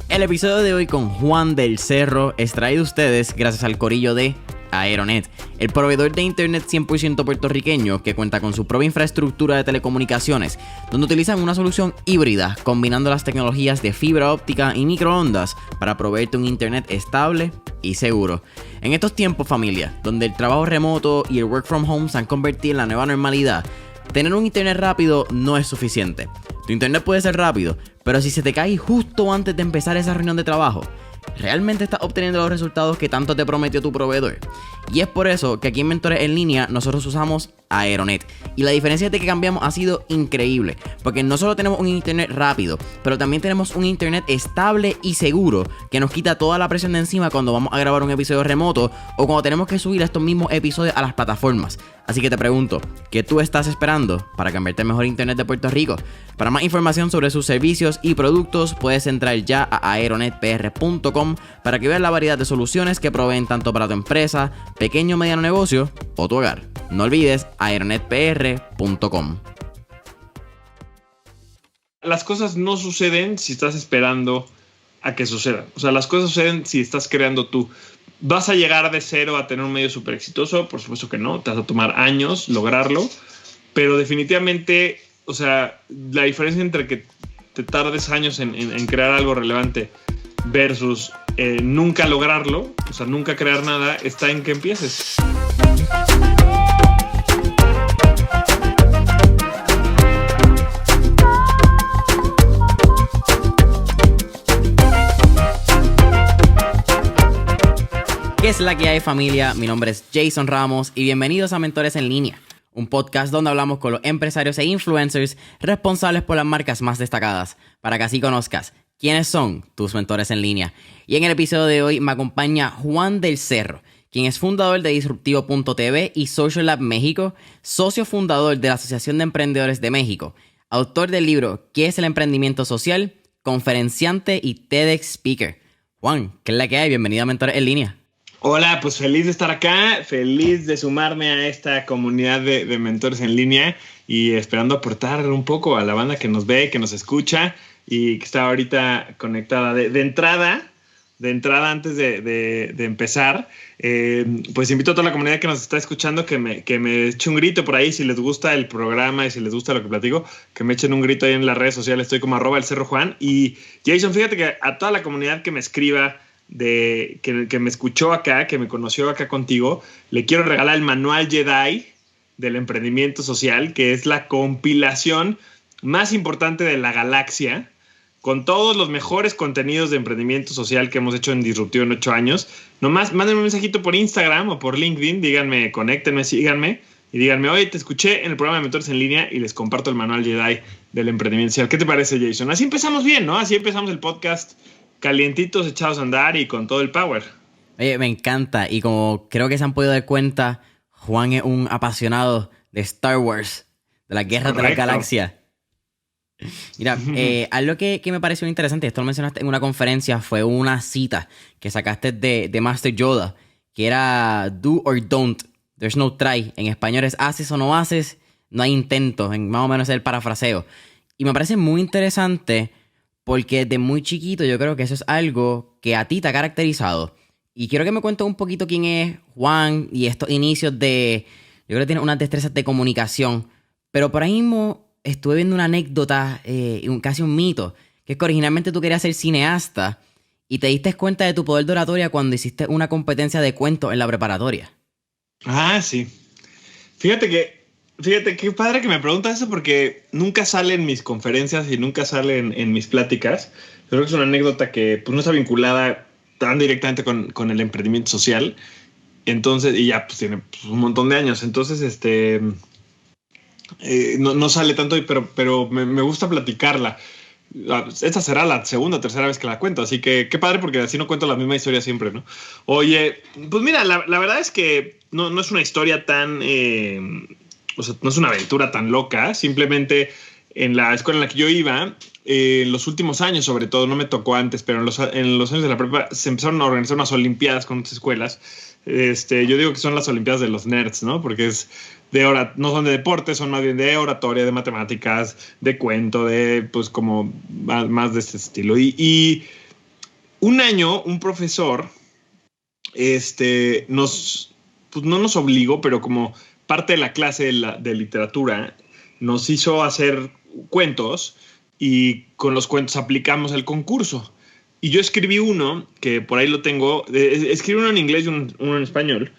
El episodio de hoy con Juan del Cerro es traído a ustedes gracias al corillo de Aeronet, el proveedor de internet 100% puertorriqueño que cuenta con su propia infraestructura de telecomunicaciones, donde utilizan una solución híbrida combinando las tecnologías de fibra óptica y microondas para proveerte un internet estable y seguro. En estos tiempos, familia, donde el trabajo remoto y el work from home se han convertido en la nueva normalidad, tener un internet rápido no es suficiente. Tu internet puede ser rápido, pero si se te cae justo antes de empezar esa reunión de trabajo, ¿realmente estás obteniendo los resultados que tanto te prometió tu proveedor? Y es por eso que aquí en Mentores en Línea nosotros usamos Aeronet. Y la diferencia de que cambiamos ha sido increíble, porque no solo tenemos un internet rápido, pero también tenemos un internet estable y seguro que nos quita toda la presión de encima cuando vamos a grabar un episodio remoto o cuando tenemos que subir estos mismos episodios a las plataformas. Así que te pregunto, ¿qué tú estás esperando para cambiarte el mejor internet de Puerto Rico? Para más información sobre sus servicios y productos, puedes entrar ya a aeronetpr.com para que veas la variedad de soluciones que proveen tanto para tu empresa, pequeño o mediano negocio o tu hogar. No olvides aeronetpr.com. Las cosas no suceden si estás esperando a que sucedan. O sea, las cosas suceden si estás creando tú. ¿Vas a llegar de cero a tener un medio súper exitoso? Por supuesto que no. Te vas a tomar años lograrlo. Pero definitivamente, o sea, la diferencia entre que te tardes años en crear algo relevante versus nunca lograrlo, o sea, nunca crear nada, está en que empieces. ¿Qué es la que hay, familia? Mi nombre es Jason Ramos y bienvenidos a Mentores en Línea, un podcast donde hablamos con los empresarios e influencers responsables por las marcas más destacadas, para que así conozcas quiénes son tus mentores en línea. Y en el episodio de hoy me acompaña Juan del Cerro, quien es fundador de Disruptivo.tv y Social Lab México, socio fundador de la Asociación de Emprendedores de México, autor del libro ¿Qué es el emprendimiento social?, conferenciante y TEDx speaker. Juan, ¿qué es la que hay? Bienvenido a Mentores en Línea. Hola, pues feliz de estar acá, feliz de sumarme a esta comunidad de mentores en línea y esperando aportar un poco a la banda que nos ve, que nos escucha y que está ahorita conectada. De entrada, antes de empezar, pues invito a toda la comunidad que nos está escuchando que me eche un grito por ahí si les gusta el programa y si les gusta lo que platico, que me echen un grito ahí en las redes sociales. Estoy como @elcerrojuan. Y Jason, fíjate que a toda la comunidad que me escriba, que me escuchó acá, que me conoció acá contigo, le quiero regalar el manual Jedi del emprendimiento social, que es la compilación más importante de la galaxia, con todos los mejores contenidos de emprendimiento social que hemos hecho en Disruptivo en 8 años. Nomás mándenme un mensajito por Instagram o por LinkedIn, díganme, conéctenme, síganme y díganme, oye, te escuché en el programa de Mentores en Línea y les comparto el manual Jedi del emprendimiento social. ¿Qué te parece, Jason? Así empezamos bien, ¿no? Así empezamos el podcast calientitos, echados a andar y con todo el power. Oye, me encanta. Y como creo que se han podido dar cuenta, Juan es un apasionado de Star Wars, de las guerras de la galaxia. Mira, algo que me pareció interesante, esto lo mencionaste en una conferencia, fue una cita que sacaste de Master Yoda, que era do or don't, there's no try. En español es haces o no haces, no hay intento, más o menos es el parafraseo. Y me parece muy interesante porque desde muy chiquito yo creo que eso es algo que a ti te ha caracterizado. Y quiero que me cuentes un poquito quién es Juan y estos inicios de... Yo creo que tienes unas destrezas de comunicación. Pero por ahí mismo estuve viendo una anécdota, casi un mito, que es que originalmente tú querías ser cineasta y te diste cuenta de tu poder de oratoria cuando hiciste una competencia de cuentos en la preparatoria. Ah, sí. Fíjate, qué padre que me preguntas eso porque nunca sale en mis conferencias y nunca sale en mis pláticas. Yo creo que es una anécdota que pues, no está vinculada tan directamente con el emprendimiento social. Entonces, y ya pues, tiene pues, un montón de años. Entonces, no sale tanto, pero me gusta platicarla. Esta será la segunda o tercera vez que la cuento. Así que qué padre porque así no cuento la misma historia siempre, ¿no? Oye, pues mira, la verdad es que no es una historia tan... O sea, no es una aventura tan loca, simplemente en la escuela en la que yo iba, en los últimos años sobre todo, no me tocó antes, pero en los años de la prepa se empezaron a organizar unas olimpiadas con otras escuelas. Yo digo que son las olimpiadas de los nerds, ¿no? Porque es no son de deporte, son más bien de oratoria, de matemáticas, de cuento, de pues como más de este estilo. Y un año un profesor pues no nos obligó, pero como parte de la clase de literatura, nos hizo hacer cuentos y con los cuentos aplicamos el concurso. Y yo escribí uno, que por ahí lo tengo, escribí uno en inglés y uno en español,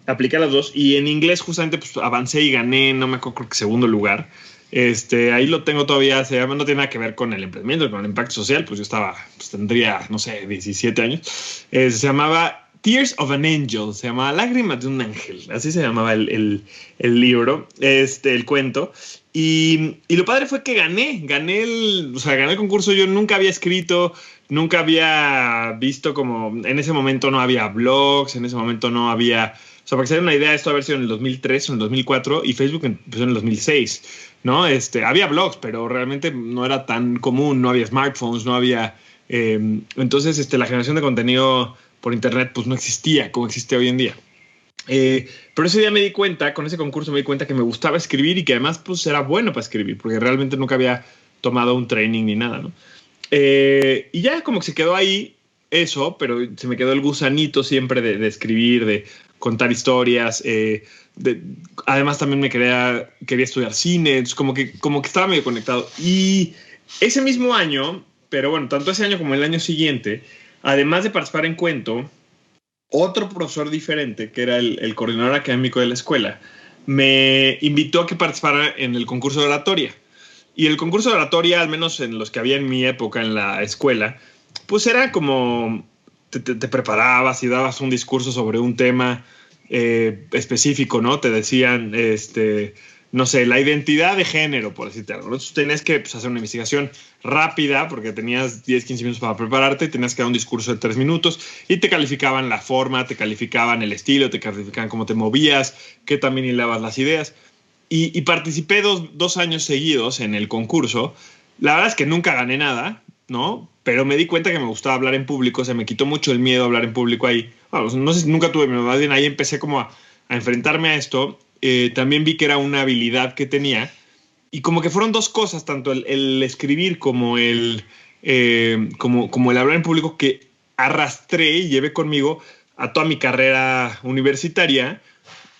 apliqué las dos, y en inglés justamente pues avancé y gané, no me acuerdo, creo que segundo lugar. Ahí lo tengo todavía, no tiene nada que ver con el emprendimiento, con el impacto social, pues yo tendría, no sé, 17 años. Se llamaba Tears of an Angel, se llamaba Lágrimas de un Ángel, así se llamaba el libro, el cuento. Y lo padre fue que gané el concurso. Yo nunca había escrito, nunca había visto como, en ese momento no había blogs, en ese momento no había, o sea, para que se den una idea, esto haber sido en el 2003 o en el 2004 y Facebook empezó en el 2006, ¿no? Había blogs, pero realmente no era tan común, no había smartphones, no había, entonces la generación de contenido por internet pues no existía como existe hoy en día. Pero ese día me di cuenta, con ese concurso me di cuenta que me gustaba escribir y que además pues era bueno para escribir, porque realmente nunca había tomado un training ni nada, ¿no? Y ya como que se quedó ahí eso, pero se me quedó el gusanito siempre de escribir, de contar historias. Además también quería estudiar cine, entonces como que estaba medio conectado. Y ese mismo año, pero bueno, tanto ese año como el año siguiente, además de participar en cuento, otro profesor diferente, que era el coordinador académico de la escuela, me invitó a que participara en el concurso de oratoria. Y el concurso de oratoria, al menos en los que había en mi época en la escuela, pues era como te preparabas y dabas un discurso sobre un tema específico, ¿no? Te decían, no sé, la identidad de género, por decirte algo, ¿no? Entonces tenías que hacer una investigación rápida porque tenías 10, 15 minutos para prepararte, tenías que dar un discurso de 3 minutos y te calificaban la forma, te calificaban el estilo, te calificaban cómo te movías, qué también hilabas las ideas. Y participé dos años seguidos en el concurso. La verdad es que nunca gané nada, ¿no? Pero me di cuenta que me gustaba hablar en público, se me quitó mucho el miedo a hablar en público ahí. Bueno, no sé si nunca tuve, más bien ahí empecé como a enfrentarme a esto. También vi que era una habilidad que tenía y como que fueron dos cosas, tanto el escribir como el hablar en público, que arrastré y llevé conmigo a toda mi carrera universitaria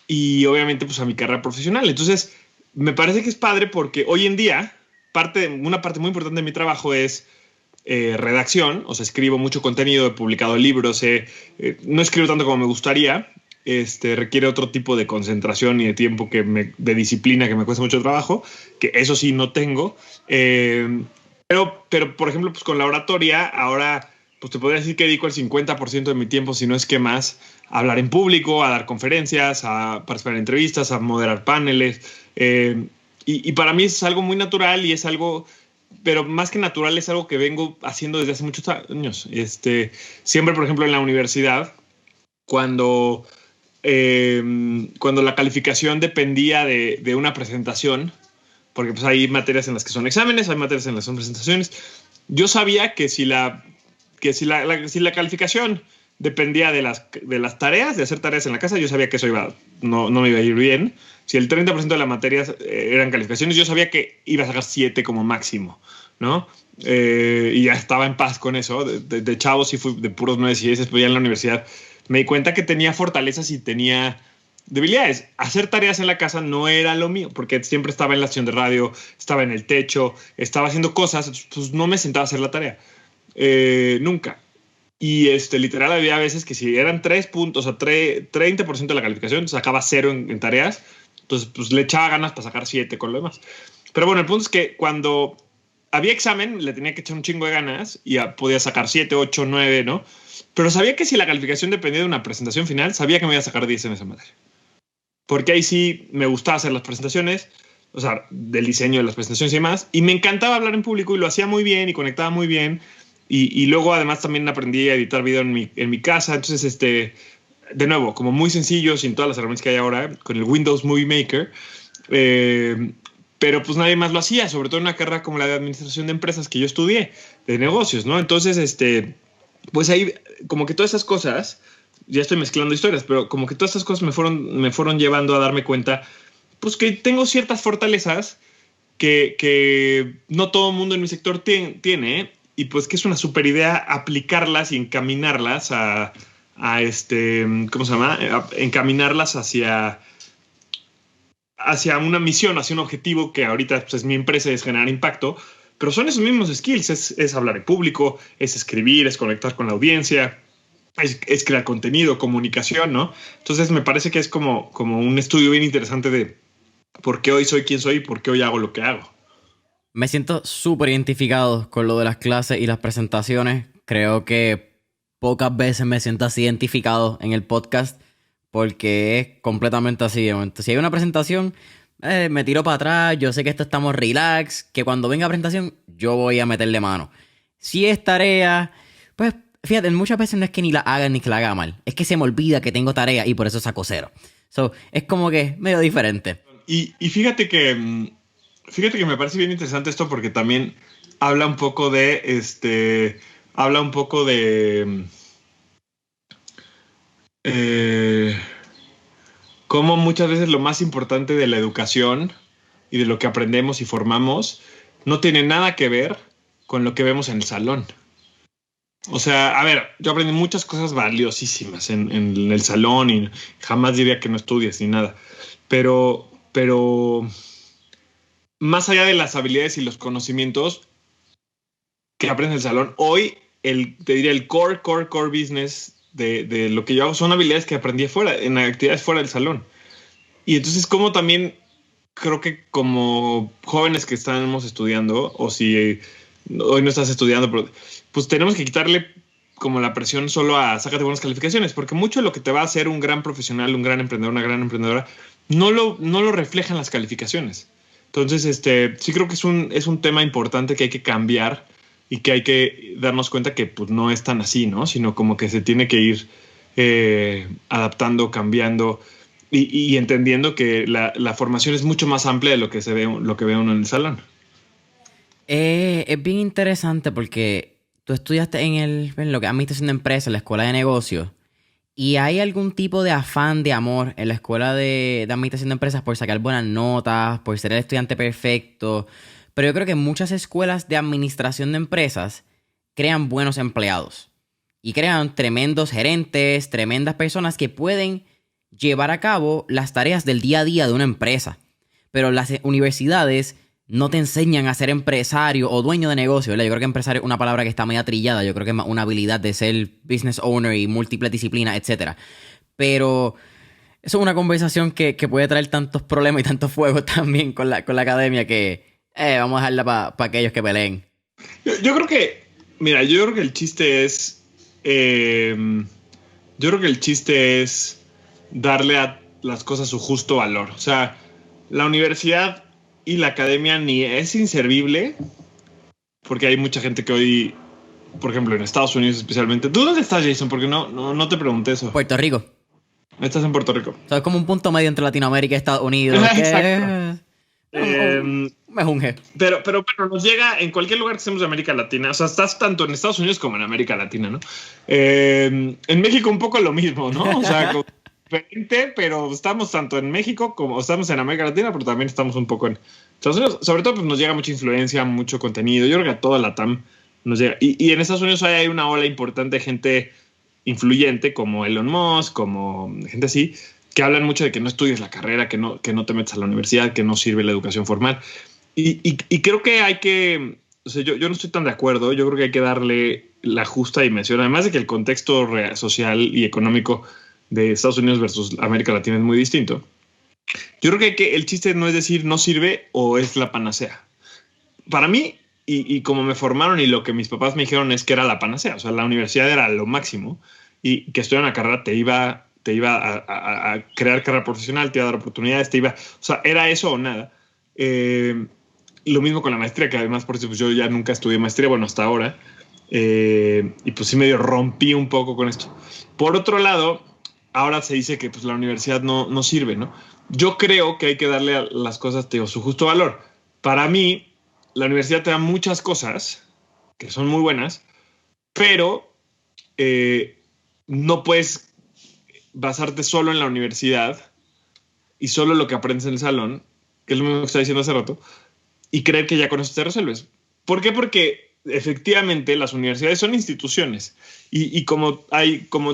y obviamente pues a mi carrera profesional. Entonces me parece que es padre porque hoy en día una parte muy importante de mi trabajo es redacción, o sea, escribo mucho contenido, he publicado libros, no escribo tanto como me gustaría. Requiere otro tipo de concentración y de tiempo de disciplina que me cuesta mucho trabajo, que eso sí no tengo. Pero, por ejemplo, pues con la oratoria, ahora pues te podría decir que dedico el 50% de mi tiempo, si no es que más, a hablar en público, a dar conferencias, a participar en entrevistas, a moderar paneles. Y para mí es algo muy natural y es algo, pero más que natural, es algo que vengo haciendo desde hace muchos años. Siempre, por ejemplo, en la universidad, cuando la calificación dependía de una presentación, porque pues hay materias en las que son exámenes, hay materias en las que son presentaciones, yo sabía que si la calificación dependía de las tareas, de hacer tareas en la casa, yo sabía que eso no me iba a ir bien. Si el 30% de las materias eran calificaciones, yo sabía que iba a sacar 7 como máximo, ¿no? Y ya estaba en paz con eso. De chavo sí fui de puros 9 y 10, pero ya en la universidad me di cuenta que tenía fortalezas y tenía debilidades. Hacer tareas en la casa no era lo mío, porque siempre estaba en la estación de radio, estaba en el techo, estaba haciendo cosas, pues no me sentaba a hacer la tarea. Nunca. Y literal había veces que si eran 3 puntos, o sea, 30% de la calificación, sacaba 0 en tareas. Entonces, pues le echaba ganas para sacar 7 con lo demás. Pero bueno, el punto es que cuando había examen, le tenía que echar un chingo de ganas y podía sacar 7, 8, 9, ¿no? Pero sabía que si la calificación dependía de una presentación final, sabía que me iba a sacar 10 en esa materia. Porque ahí sí me gustaba hacer las presentaciones, o sea, del diseño de las presentaciones y demás. Y me encantaba hablar en público y lo hacía muy bien y conectaba muy bien. Y luego además también aprendí a editar video en mi casa. Entonces, de nuevo, como muy sencillo, sin todas las herramientas que hay ahora, con el Windows Movie Maker. Pero pues nadie más lo hacía, sobre todo en una carrera como la de administración de empresas que yo estudié, de negocios, ¿no? Entonces, pues ahí como que todas esas cosas, ya estoy mezclando historias, pero como que todas esas cosas me fueron llevando a darme cuenta, pues que tengo ciertas fortalezas que no todo el mundo en mi sector tiene, y pues que es una super idea aplicarlas y encaminarlas a ¿cómo se llama? Encaminarlas hacia una misión, hacia un objetivo que ahorita pues, es mi empresa, es generar impacto, pero son esos mismos skills, es hablar en público, es escribir, es conectar con la audiencia, es crear contenido, comunicación, ¿no? Entonces me parece que es como un estudio bien interesante de por qué hoy soy quien soy y por qué hoy hago lo que hago. Me siento súper identificado con lo de las clases y las presentaciones. Creo que pocas veces me siento así identificado en el podcast porque es completamente así. Si hay una presentación, me tiro para atrás. Yo sé que esto estamos relax, que cuando venga presentación yo voy a meterle mano. Si es tarea, pues fíjate, muchas veces no es que ni la haga ni que la haga mal. Es que se me olvida que tengo tarea y por eso saco 0. So, es como que medio diferente. Y fíjate que me parece bien interesante esto porque también habla un poco de cómo muchas veces lo más importante de la educación y de lo que aprendemos y formamos no tiene nada que ver con lo que vemos en el salón. O sea, a ver, yo aprendí muchas cosas valiosísimas en el salón y jamás diría que no estudies ni nada. Pero más allá de las habilidades y los conocimientos que aprendes en el salón, hoy te diría el core business de lo que yo hago son habilidades que aprendí fuera, en actividades fuera del salón. Y entonces como también creo que como jóvenes que estamos estudiando, o si hoy no estás estudiando, pero, pues tenemos que quitarle como la presión solo a sácate buenas calificaciones, porque mucho de lo que te va a hacer un gran profesional, un gran emprendedor, una gran emprendedora, no lo reflejan las calificaciones. Entonces, sí creo que es un tema importante que hay que cambiar y que hay que darnos cuenta que pues, no es tan así, ¿no? Sino como que se tiene que ir adaptando, cambiando y entendiendo que la formación es mucho más amplia de lo que ve uno en el salón. Es bien interesante porque tú estudiaste en lo que es administración de empresas, en la escuela de negocios. ¿Y hay algún tipo de afán de amor en la escuela de administración de empresas por sacar buenas notas, por ser el estudiante perfecto? Pero yo creo que muchas escuelas de administración de empresas crean buenos empleados. Y crean tremendos gerentes, tremendas personas que pueden llevar a cabo las tareas del día a día de una empresa. Pero las universidades no te enseñan a ser empresario o dueño de negocio, ¿verdad? Yo creo que empresario es una palabra que está medio trillada. Yo creo que es más una habilidad de ser business owner y múltiples disciplinas, etc. Pero eso es una conversación que puede traer tantos problemas y tantos fuegos también con la academia que vamos a dejarla para aquellos que peleen. Yo creo que, mira, yo creo que el chiste es darle a las cosas su justo valor. O sea, la universidad y la academia ni es inservible, porque hay mucha gente que hoy, por ejemplo, en Estados Unidos especialmente. ¿Tú dónde estás, Jason? Porque no te pregunté eso. Puerto Rico. Estás en Puerto Rico. O sea, es como un punto medio entre Latinoamérica y Estados Unidos. Exacto. Me junge. Pero nos llega en cualquier lugar que estemos de América Latina. O sea, estás tanto en Estados Unidos como en América Latina, ¿no? En México un poco lo mismo, ¿no? O sea, diferente, pero estamos tanto en México como estamos en América Latina, pero también estamos un poco en Estados Unidos. Sobre todo, pues nos llega mucha influencia, mucho contenido. Yo creo que a toda la TAM nos llega. Y en Estados Unidos hay una ola importante de gente influyente como Elon Musk, como gente así, que hablan mucho de que no estudies la carrera, que no te metas a la universidad, que no sirve la educación formal. Y creo que hay que... O sea, yo no estoy tan de acuerdo. Yo creo que hay que darle la justa dimensión. Además de que el contexto social y económico de Estados Unidos versus América Latina es muy distinto. Yo creo que el chiste no es decir no sirve o es la panacea. Para mí, y como me formaron y lo que mis papás me dijeron es que era la panacea. O sea, la universidad era lo máximo y que estudiar una carrera te iba a crear carrera profesional, te iba a dar oportunidades, o sea, era eso o nada. Lo mismo con la maestría, que además por eso pues, yo ya nunca estudié maestría, bueno, hasta ahora. Y pues sí medio rompí un poco con esto. Por otro lado, ahora se dice que pues, la universidad no sirve, ¿no? Yo creo que hay que darle a las cosas, te digo, su justo valor. Para mí, la universidad te da muchas cosas que son muy buenas, pero no puedes basarte solo en la universidad y solo lo que aprendes en el salón, que es lo mismo que estaba diciendo hace rato, y creer que ya con eso te resuelves. ¿Por qué? Porque efectivamente las universidades son instituciones y como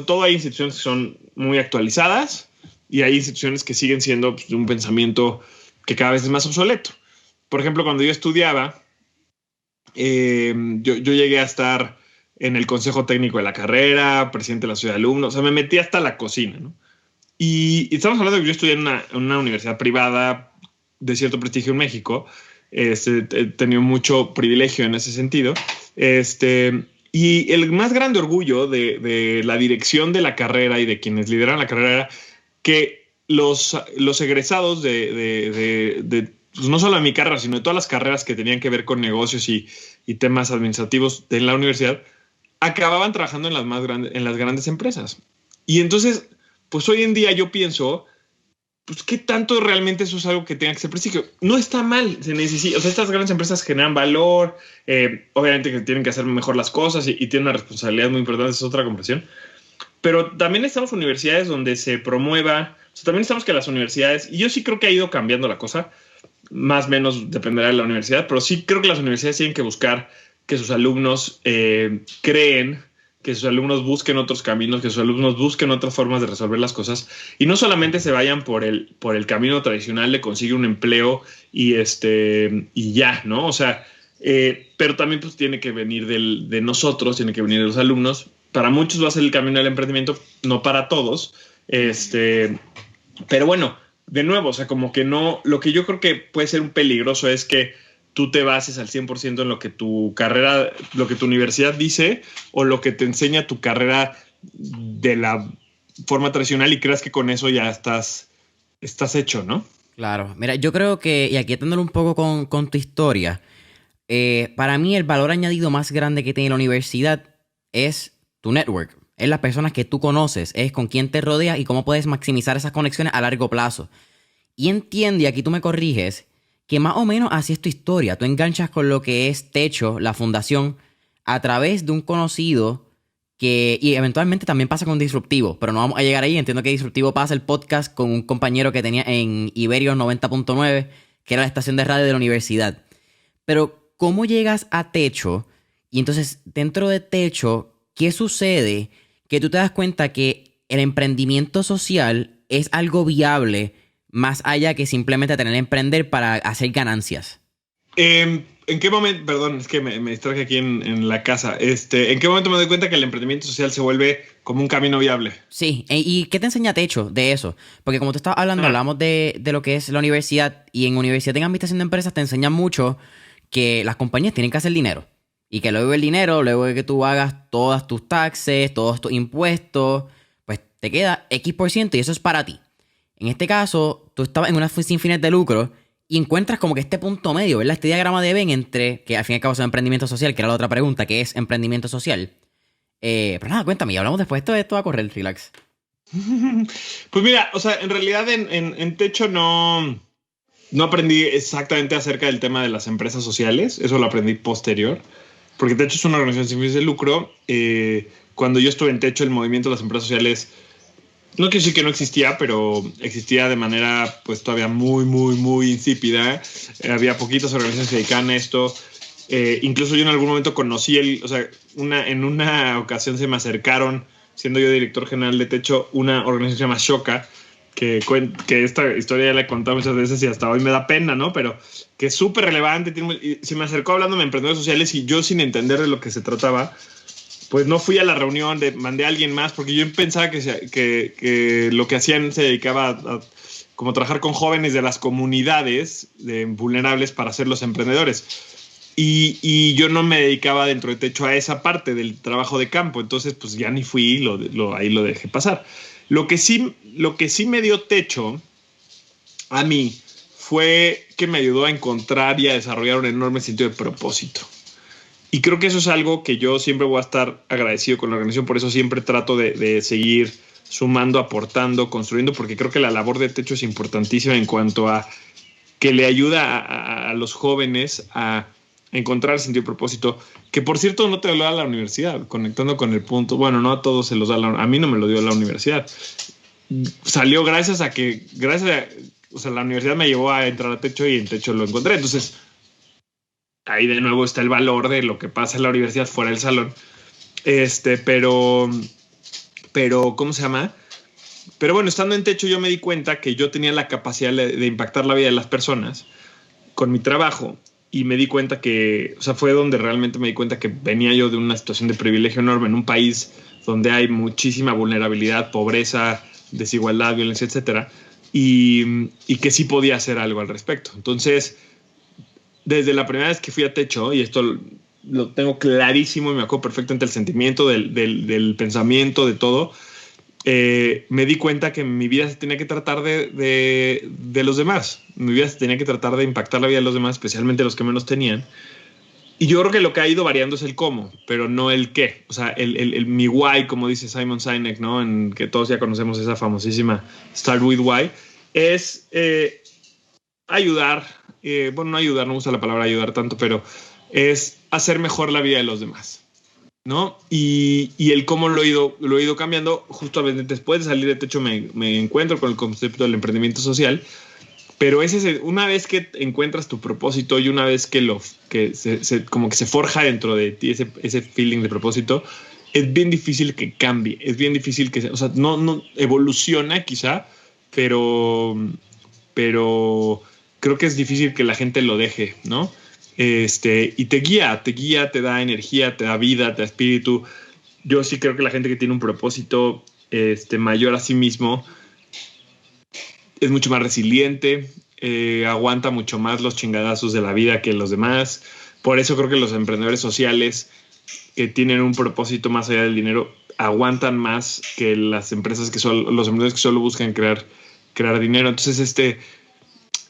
todo hay instituciones que son muy actualizadas y hay instituciones que siguen siendo pues, de un pensamiento que cada vez es más obsoleto. Por ejemplo, cuando yo estudiaba, yo llegué a estar en el consejo técnico de la carrera, presidente de la sociedad de alumnos, o sea, me metí hasta la cocina, ¿no? Y estamos hablando de que yo estudié en una universidad privada de cierto prestigio en México. He tenido mucho privilegio en ese sentido. Y el más grande orgullo de la dirección de la carrera y de quienes lideran la carrera era que los egresados pues no solo de mi carrera, sino de todas las carreras que tenían que ver con negocios y temas administrativos de la universidad, acababan trabajando en las grandes empresas. Y entonces, pues hoy en día yo pienso, pues qué tanto realmente eso es algo que tenga que ser prestigio. No está mal, se necesita, o sea, estas grandes empresas generan valor, obviamente que tienen que hacer mejor las cosas y tienen una responsabilidad muy importante, es otra conversación. Pero también necesitamos universidades donde se promueva, o sea, también necesitamos que las universidades, y yo sí creo que ha ido cambiando la cosa, más o menos dependerá de la universidad, pero sí creo que las universidades tienen que buscar que sus alumnos creen, que sus alumnos busquen otros caminos, que sus alumnos busquen otras formas de resolver las cosas y no solamente se vayan por el camino tradicional de conseguir un empleo y ya, ¿no? O sea, pero también pues tiene que venir de nosotros, tiene que venir de los alumnos. Para muchos va a ser el camino del emprendimiento, no para todos. Pero bueno, de nuevo, o sea, como que no, lo que yo creo que puede ser un peligroso es que tú te bases al 100% en lo que tu carrera, lo que tu universidad dice o lo que te enseña tu carrera de la forma tradicional y creas que con eso ya estás hecho, ¿no? Claro, mira, yo creo que, y aquí atándolo un poco con tu historia, para mí el valor añadido más grande que tiene la universidad es tu network, es las personas que tú conoces, es con quién te rodeas y cómo puedes maximizar esas conexiones a largo plazo. Y entiende, y aquí tú me corriges, que más o menos así es tu historia. Tú enganchas con lo que es Techo, la fundación, a través de un conocido y eventualmente también pasa con Disruptivo, pero no vamos a llegar ahí. Entiendo que Disruptivo pasa el podcast con un compañero que tenía en Iberio 90.9, que era la estación de radio de la universidad. Pero, ¿cómo llegas a Techo? Y entonces, dentro de Techo, ¿qué sucede? Que tú te das cuenta que el emprendimiento social es algo viable más allá que simplemente tener que emprender para hacer ganancias. ¿En qué momento, perdón, es que me distraje aquí en la casa, ¿en qué momento me doy cuenta que el emprendimiento social se vuelve como un camino viable? Sí, ¿y qué te enseña Techo de eso? Porque como tú estabas hablando, hablamos de lo que es la universidad, y en universidad en administración de empresas te enseñan mucho que las compañías tienen que hacer dinero. Y que luego el dinero, luego de que tú hagas todas tus taxes, todos tus impuestos, pues te queda X% y eso es para ti. En este caso, tú estabas en una sin fines de lucro y encuentras como que este punto medio, ¿verdad? Este diagrama de Venn entre, que al fin y al cabo es emprendimiento social, que era la otra pregunta, que es emprendimiento social. Pero nada, cuéntame, y hablamos después. Esto va a correr, relax. Pues mira, o sea, en realidad en Techo no aprendí exactamente acerca del tema de las empresas sociales. Eso lo aprendí posterior. Porque Techo es una organización sin fines de lucro. Cuando yo estuve en Techo, el movimiento de las empresas sociales, no quiero decir que no existía, pero existía de manera pues todavía muy, muy, muy insípida. Había poquitas organizaciones que dedicaban a esto. Incluso yo en algún momento conocí en una ocasión se me acercaron, siendo yo director general de Techo, una organización que se llama Shoka, que esta historia ya la he contado muchas veces y hasta hoy me da pena, ¿no? Pero que es súper relevante. Y se me acercó hablándome de emprendedores sociales y yo, sin entender de lo que se trataba, pues no fui a la reunión, mandé a alguien más, porque yo pensaba que lo que hacían se dedicaba a como trabajar con jóvenes de las comunidades vulnerables para ser los emprendedores. Y yo no me dedicaba dentro de Techo a esa parte del trabajo de campo, entonces pues ya ni fui, ahí lo dejé pasar. Lo que sí me dio Techo a mí fue que me ayudó a encontrar y a desarrollar un enorme sentido de propósito. Y creo que eso es algo que yo siempre voy a estar agradecido con la organización, por eso siempre trato de seguir sumando, aportando, construyendo, porque creo que la labor de Techo es importantísima en cuanto a que le ayuda a los jóvenes a encontrar sentido de propósito, que por cierto no te lo da la universidad, conectando con el punto, bueno, no a todos se los da a mí no me lo dio la universidad. Salió gracias a o sea, la universidad me llevó a entrar a Techo y en Techo lo encontré. Entonces, ahí de nuevo está el valor de lo que pasa en la universidad fuera del salón. Pero, ¿cómo se llama? Pero bueno, estando en Techo yo me di cuenta que yo tenía la capacidad de impactar la vida de las personas con mi trabajo, y me di cuenta que, o sea, fue donde realmente me di cuenta que venía yo de una situación de privilegio enorme en un país donde hay muchísima vulnerabilidad, pobreza, desigualdad, violencia, etcétera, y que sí podía hacer algo al respecto. Entonces, desde la primera vez que fui a Techo, y esto lo tengo clarísimo y me acuerdo perfectamente el sentimiento del pensamiento, de todo, me di cuenta que mi vida se tenía que tratar de los demás. Mi vida se tenía que tratar de impactar la vida de los demás, especialmente los que menos tenían. Y yo creo que lo que ha ido variando es el cómo, pero no el qué. O sea, mi why, como dice Simon Sinek, ¿no? En que todos ya conocemos esa famosísima Start with Why, es ayudar. Bueno, no ayudar, no usa la palabra ayudar tanto, pero es hacer mejor la vida de los demás, ¿no? Y el cómo lo he ido cambiando. Justamente después de salir de Techo me encuentro con el concepto del emprendimiento social, pero una vez que encuentras tu propósito y una vez que como que se forja dentro de ti ese feeling de propósito, es bien difícil que cambie, es bien difícil que, o sea, no evoluciona quizá, pero creo que es difícil que la gente lo deje, ¿no? Y te guía, te da energía, te da vida, te da espíritu. Yo sí creo que la gente que tiene un propósito mayor a sí mismo es mucho más resiliente, aguanta mucho más los chingadazos de la vida que los demás. Por eso creo que los emprendedores sociales que tienen un propósito más allá del dinero aguantan más que las empresas los emprendedores que solo buscan crear dinero. Entonces,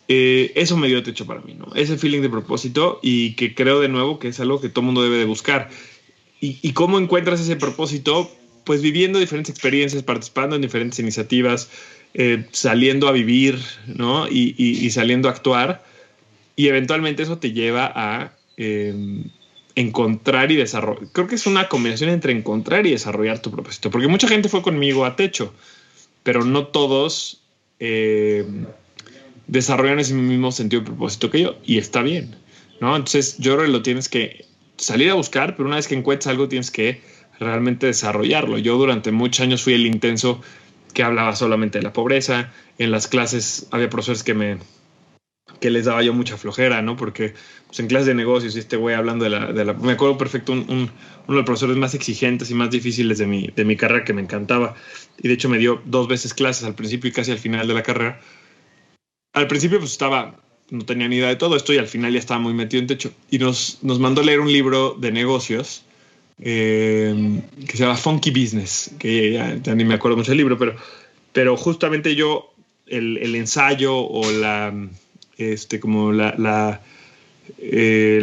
eso me dio Techo para mí, ¿no? Ese feeling de propósito, y que creo de nuevo que es algo que todo mundo debe de buscar. ¿Y cómo encuentras ese propósito? Pues viviendo diferentes experiencias, participando en diferentes iniciativas, saliendo a vivir, ¿no? Y saliendo a actuar. Y eventualmente eso te lleva a encontrar y desarrollar. Creo que es una combinación entre encontrar y desarrollar tu propósito. Porque mucha gente fue conmigo a Techo, pero no todos desarrollan ese mismo sentido de propósito que yo, y está bien, ¿no? Entonces yo creo que lo tienes que salir a buscar, pero una vez que encuentres algo tienes que realmente desarrollarlo. Yo durante muchos años fui el intenso que hablaba solamente de la pobreza. En las clases había profesores que les daba yo mucha flojera, ¿no? Porque pues, en clases de negocios, y este güey hablando me acuerdo perfecto, uno de los profesores más exigentes y más difíciles de mi carrera, que me encantaba, y de hecho me dio 2 veces clases, al principio y casi al final de la carrera. Al principio pues no tenía ni idea de todo esto, y al final ya estaba muy metido en Techo, y nos mandó a leer un libro de negocios que se llama Funky Business, que ya ni me acuerdo mucho del libro, pero justamente yo el ensayo o la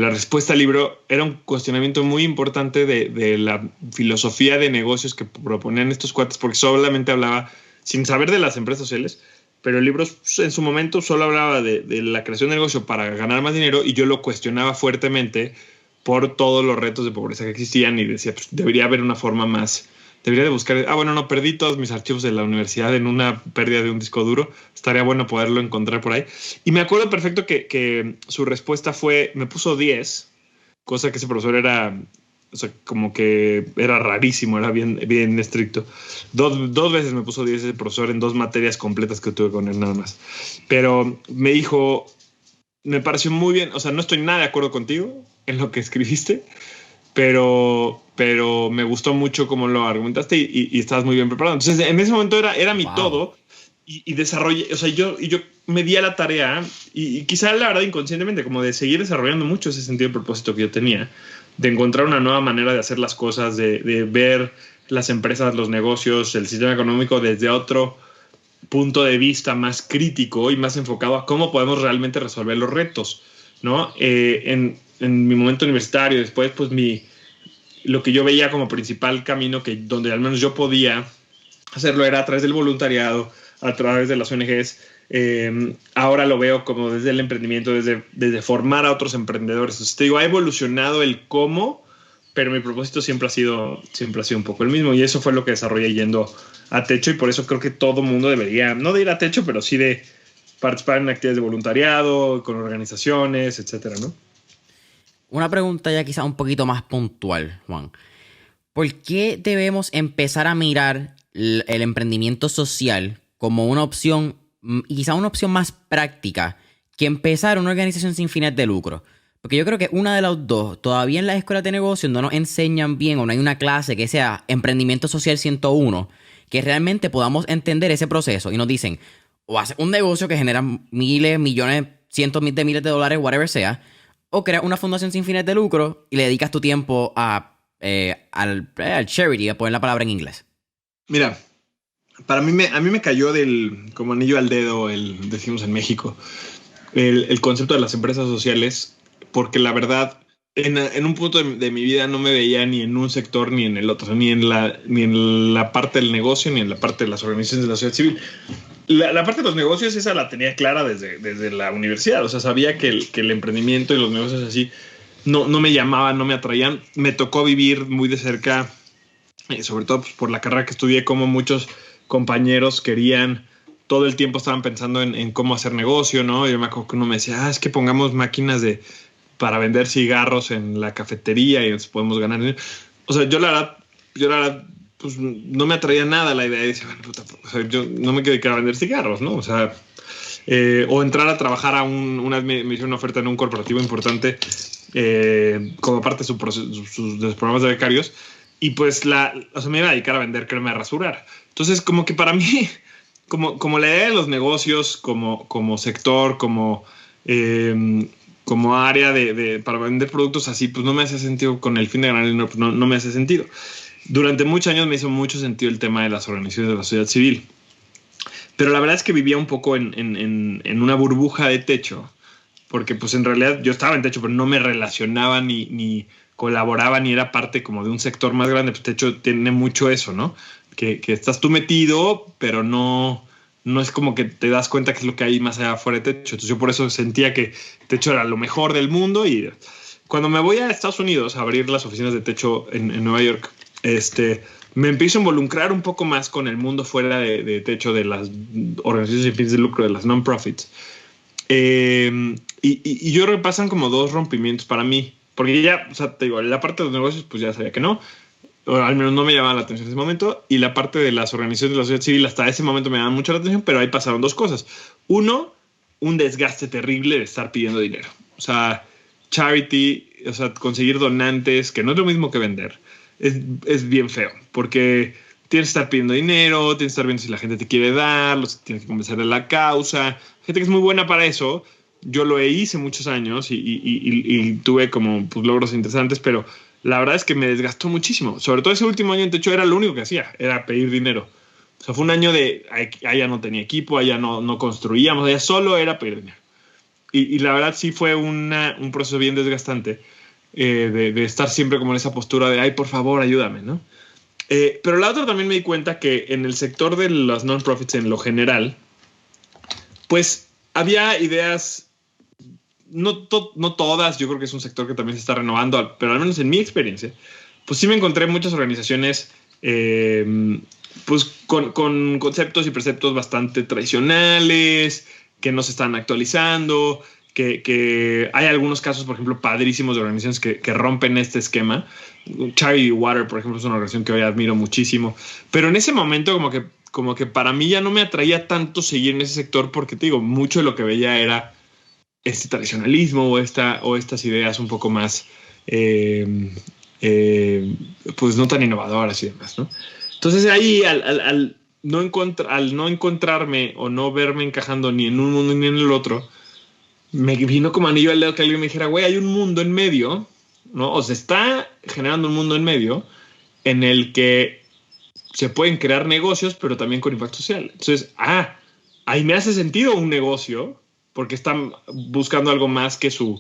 respuesta al libro era un cuestionamiento muy importante de la filosofía de negocios que proponían estos cuates, porque solamente hablaba, sin saber de las empresas sociales, pero el libro en su momento solo hablaba de la creación de negocio para ganar más dinero, y yo lo cuestionaba fuertemente por todos los retos de pobreza que existían, y decía, pues debería haber una forma más, debería de buscar, no, perdí todos mis archivos de la universidad en una pérdida de un disco duro, estaría bueno poderlo encontrar por ahí. Y me acuerdo perfecto que su respuesta me puso 10, cosa que ese profesor era, o sea, como que era rarísimo, era bien estricto. Dos veces me puso 10 ese profesor en 2 materias completas que tuve con él nada más. Pero me dijo, me pareció muy bien, o sea, no estoy nada de acuerdo contigo en lo que escribiste, pero me gustó mucho cómo lo argumentaste, y estabas muy bien preparado. Entonces, en ese momento era mi todo, y desarrollé, o sea, yo me di a la tarea, y quizá la verdad inconscientemente, como de seguir desarrollando mucho ese sentido de propósito que yo tenía, de encontrar una nueva manera de hacer las cosas, de ver las empresas, los negocios, el sistema económico desde otro punto de vista más crítico y más enfocado a cómo podemos realmente resolver los retos, ¿no? En mi momento universitario, después, pues lo que yo veía como principal camino, donde al menos yo podía hacerlo, era a través del voluntariado, a través de las ONGs. Ahora lo veo como desde el emprendimiento, desde formar a otros emprendedores. Entonces, te digo, ha evolucionado el cómo, pero mi propósito siempre ha sido un poco el mismo, y eso fue lo que desarrollé yendo a Techo, y por eso creo que todo mundo debería, no de ir a Techo, pero sí de participar en actividades de voluntariado, con organizaciones, etcétera, ¿no? Una pregunta ya quizá un poquito más puntual, Juan. ¿Por qué debemos empezar a mirar el emprendimiento social como una opción, y quizá una opción más práctica, que empezar una organización sin fines de lucro? Porque yo creo que una de las dos, todavía en las escuelas de negocios no nos enseñan bien o no hay una clase que sea Emprendimiento Social 101, que realmente podamos entender ese proceso y nos dicen, o haces un negocio que genera miles, millones, cientos de miles de dólares, whatever sea, o creas una fundación sin fines de lucro y le dedicas tu tiempo al charity, a poner la palabra en inglés. Mira, a mí me cayó como anillo al dedo, decimos en México, el concepto de las empresas sociales, porque la verdad, en un punto de mi vida no me veía ni en un sector ni en el otro, o sea, ni en la parte del negocio ni en la parte de las organizaciones de la sociedad civil. La parte de los negocios, esa la tenía clara desde la universidad. O sea, sabía que el emprendimiento y los negocios así no me llamaban, no me atraían. Me tocó vivir muy de cerca, sobre todo pues, por la carrera que estudié, como muchos compañeros querían, todo el tiempo estaban pensando en cómo hacer negocio, ¿no? Yo me acuerdo que uno me decía, es que pongamos máquinas para vender cigarros en la cafetería y nos podemos ganar. O sea, yo la verdad pues no me atraía nada la idea de decir, bueno, puta, o sea, yo no me quiero dedicar a vender cigarros, ¿no? O sea, o entrar a trabajar una vez me hicieron una oferta en un corporativo importante como parte de sus programas de becarios y pues o sea, me iba a dedicar a vender crema de rasurar. Entonces, como que para mí, como la idea de los negocios, como sector, como área para vender productos así, pues no me hace sentido con el fin de ganar dinero, pues no me hace sentido. Durante muchos años me hizo mucho sentido el tema de las organizaciones de la sociedad civil. Pero la verdad es que vivía un poco en una burbuja de techo, porque pues en realidad yo estaba en techo, pero no me relacionaba ni colaboraba ni era parte como de un sector más grande. Pues techo tiene mucho eso, ¿no? Que estás tú metido, pero no es como que te das cuenta que es lo que hay más allá afuera de techo. Entonces yo por eso sentía que techo era lo mejor del mundo y cuando me voy a Estados Unidos a abrir las oficinas de techo en Nueva York, me empiezo a involucrar un poco más con el mundo fuera de techo de las organizaciones sin fines de lucro, de las non-profits. Y yo creo que pasan como dos rompimientos para mí, porque ya, o sea, te digo, la parte de los negocios, pues ya sabía que no, o al menos no me llamaba la atención en ese momento, y la parte de las organizaciones de la sociedad civil hasta ese momento me llamaban mucho la atención, pero ahí pasaron dos cosas. Uno, un desgaste terrible de estar pidiendo dinero. O sea, charity, o sea, conseguir donantes, que no es lo mismo que vender, es bien feo, porque tienes que estar pidiendo dinero, tienes que estar viendo si la gente te quiere dar, tienes que convencer de la causa. Gente que es muy buena para eso. Yo lo hice muchos años y tuve como pues, logros interesantes, pero la verdad es que me desgastó muchísimo. Sobre todo ese último año en techo era lo único que hacía, era pedir dinero. O sea, fue un año de allá no tenía equipo, allá no construíamos, allá solo era pedir dinero. Y la verdad sí fue un proceso bien desgastante de estar siempre como en esa postura de, ay, por favor, ayúdame, ¿no? Pero la otra también me di cuenta que en el sector de las non-profits en lo general, pues había ideas, no todas, yo creo que es un sector que también se está renovando, pero al menos en mi experiencia, pues sí me encontré muchas organizaciones pues con conceptos y preceptos bastante tradicionales, que no se están actualizando, que hay algunos casos, por ejemplo, padrísimos de organizaciones que rompen este esquema. Charity Water, por ejemplo, es una organización que hoy admiro muchísimo. Pero en ese momento como que para mí ya no me atraía tanto seguir en ese sector porque, te digo, mucho de lo que veía era este tradicionalismo o estas ideas un poco más, pues no tan innovadoras y demás, ¿no? Entonces ahí al no encontrarme o no verme encajando ni en un mundo ni en el otro, me vino como anillo al dedo que alguien me dijera, güey, hay un mundo en medio, ¿no? O se está generando un mundo en medio en el que se pueden crear negocios, pero también con impacto social. Entonces, ahí me hace sentido un negocio, porque están buscando algo más que su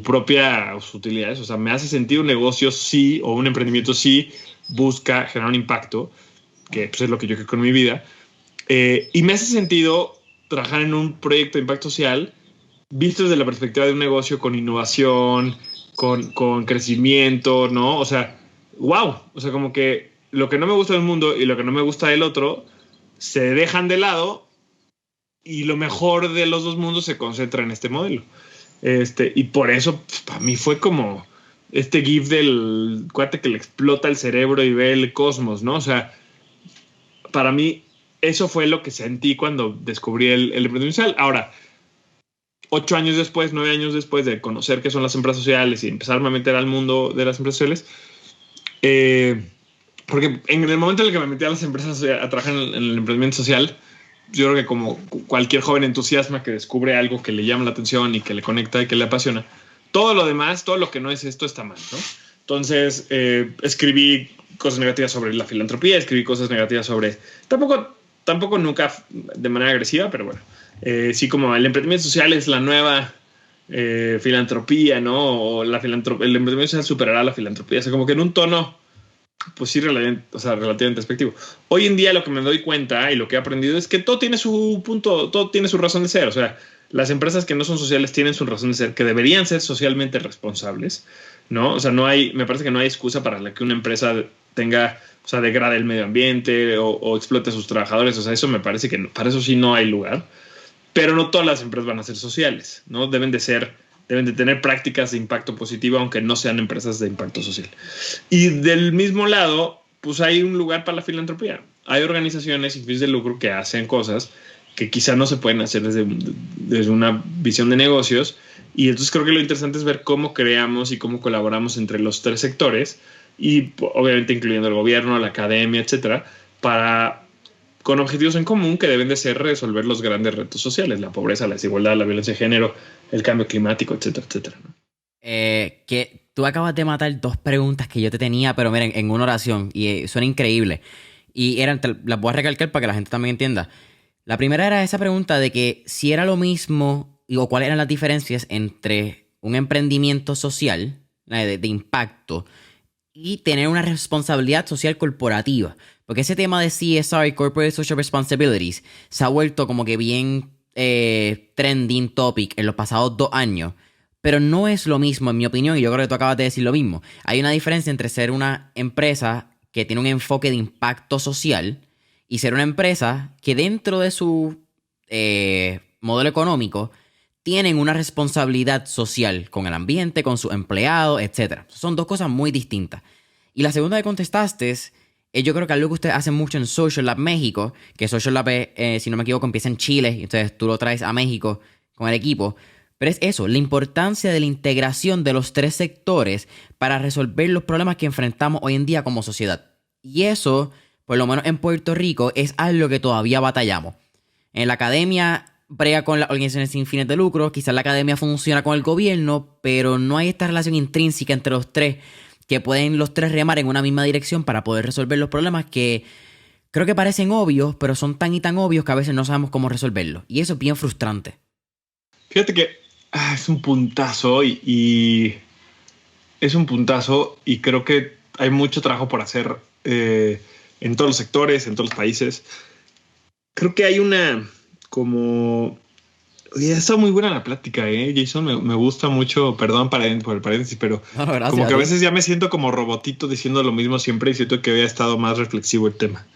propia utilidades. O sea, me hace sentido un negocio sí, o un emprendimiento sí, busca generar un impacto, que pues, es lo que yo creo con mi vida. Y me hace sentido trabajar en un proyecto de impacto social visto desde la perspectiva de un negocio con innovación, con crecimiento, ¿no? O sea, wow. O sea, como que lo que no me gusta del mundo y lo que no me gusta del otro se dejan de lado y lo mejor de los dos mundos se concentra en este modelo. Y por eso, pues, para mí fue como este gif del cuate que le explota el cerebro y ve el cosmos, ¿no? O sea, para mí eso fue lo que sentí cuando descubrí el emprendimiento social. Ahora, 8 años después, 9 años después de conocer qué son las empresas sociales y empezarme a meter al mundo de las empresas sociales, porque en el momento en el que me metí a las empresas a trabajar en el emprendimiento social, yo creo que como cualquier joven entusiasma que descubre algo que le llama la atención y que le conecta y que le apasiona, todo lo demás, todo lo que no es esto está mal, ¿no? Entonces, escribí cosas negativas sobre la filantropía, escribí cosas negativas sobre... Tampoco nunca de manera agresiva, pero bueno. Sí, como el emprendimiento social es la nueva filantropía, ¿no? O el emprendimiento social superará la filantropía. O sea, como que en un tono, pues sí, relativamente despectivo. Hoy en día lo que me doy cuenta y lo que he aprendido es que todo tiene su punto, todo tiene su razón de ser. O sea, las empresas que no son sociales tienen su razón de ser, que deberían ser socialmente responsables, ¿no? O sea, me parece que no hay excusa para la que una empresa tenga, o sea, degrade el medio ambiente o explote a sus trabajadores. O sea, eso me parece que para eso sí no hay lugar. Pero no todas las empresas van a ser sociales, ¿no? Deben de tener prácticas de impacto positivo, aunque no sean empresas de impacto social. Y del mismo lado, pues hay un lugar para la filantropía. Hay organizaciones sin fines de lucro que hacen cosas que quizá no se pueden hacer desde una visión de negocios. Y entonces creo que lo interesante es ver cómo creamos y cómo colaboramos entre los tres sectores y obviamente incluyendo el gobierno, la academia, etcétera, con objetivos en común que deben de ser resolver los grandes retos sociales, la pobreza, la desigualdad, la violencia de género, el cambio climático, etcétera, etcétera, ¿no? Que tú acabas de matar 2 preguntas que yo te tenía, pero miren, en una oración, y suena increíble. Y las voy a recalcar para que la gente también entienda. La primera era esa pregunta de que si era lo mismo, o cuáles eran las diferencias entre un emprendimiento social, de impacto, y tener una responsabilidad social corporativa. Porque ese tema de CSR, Corporate Social Responsibilities, se ha vuelto como que bien trending topic en los pasados 2 años. Pero no es lo mismo, en mi opinión, y yo creo que tú acabas de decir lo mismo. Hay una diferencia entre ser una empresa que tiene un enfoque de impacto social y ser una empresa que dentro de su modelo económico tienen una responsabilidad social con el ambiente, con sus empleados, etc. Son 2 cosas muy distintas. Y la segunda que contestaste es, yo creo que algo que ustedes hacen mucho en Social Lab México, que Social Lab, si no me equivoco, empieza en Chile, y entonces tú lo traes a México con el equipo. Pero es eso, la importancia de la integración de los 3 sectores para resolver los problemas que enfrentamos hoy en día como sociedad. Y eso, por lo menos en Puerto Rico, es algo que todavía batallamos. En la academia brega con las organizaciones sin fines de lucro, quizás la academia funciona con el gobierno, pero no hay esta relación intrínseca entre los 3 que pueden los 3 remar en una misma dirección para poder resolver los problemas que creo que parecen obvios, pero son tan y tan obvios que a veces no sabemos cómo resolverlos. Y eso es bien frustrante. Fíjate que es un puntazo y es un puntazo y creo que hay mucho trabajo por hacer en todos los sectores, en todos los países. Creo que hay una como... Oye, ha estado muy buena la plática, Jason. Me gusta mucho, perdón por el paréntesis, pero No, gracias, como que a veces ya me siento como robotito diciendo lo mismo siempre y siento que había estado más reflexivo el tema.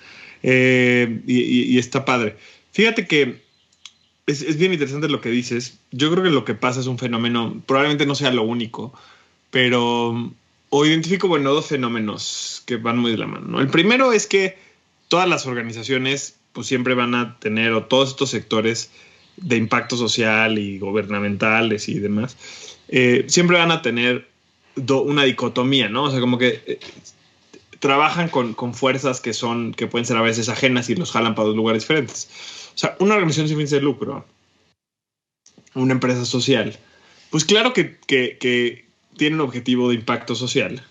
Y está padre. Fíjate que es bien interesante lo que dices. Yo creo que lo que pasa es un fenómeno, probablemente no sea lo único, pero identifico, bueno, 2 fenómenos que van muy de la mano, ¿no? El primero es que todas las organizaciones pues siempre van a tener, o todos estos sectores de impacto social y gubernamentales y demás, siempre van a tener una dicotomía, ¿no? O sea, como que trabajan con fuerzas que pueden ser a veces ajenas y los jalan para 2 lugares diferentes. O sea, una organización sin fines de lucro, una empresa social, pues claro que tiene un objetivo de impacto social,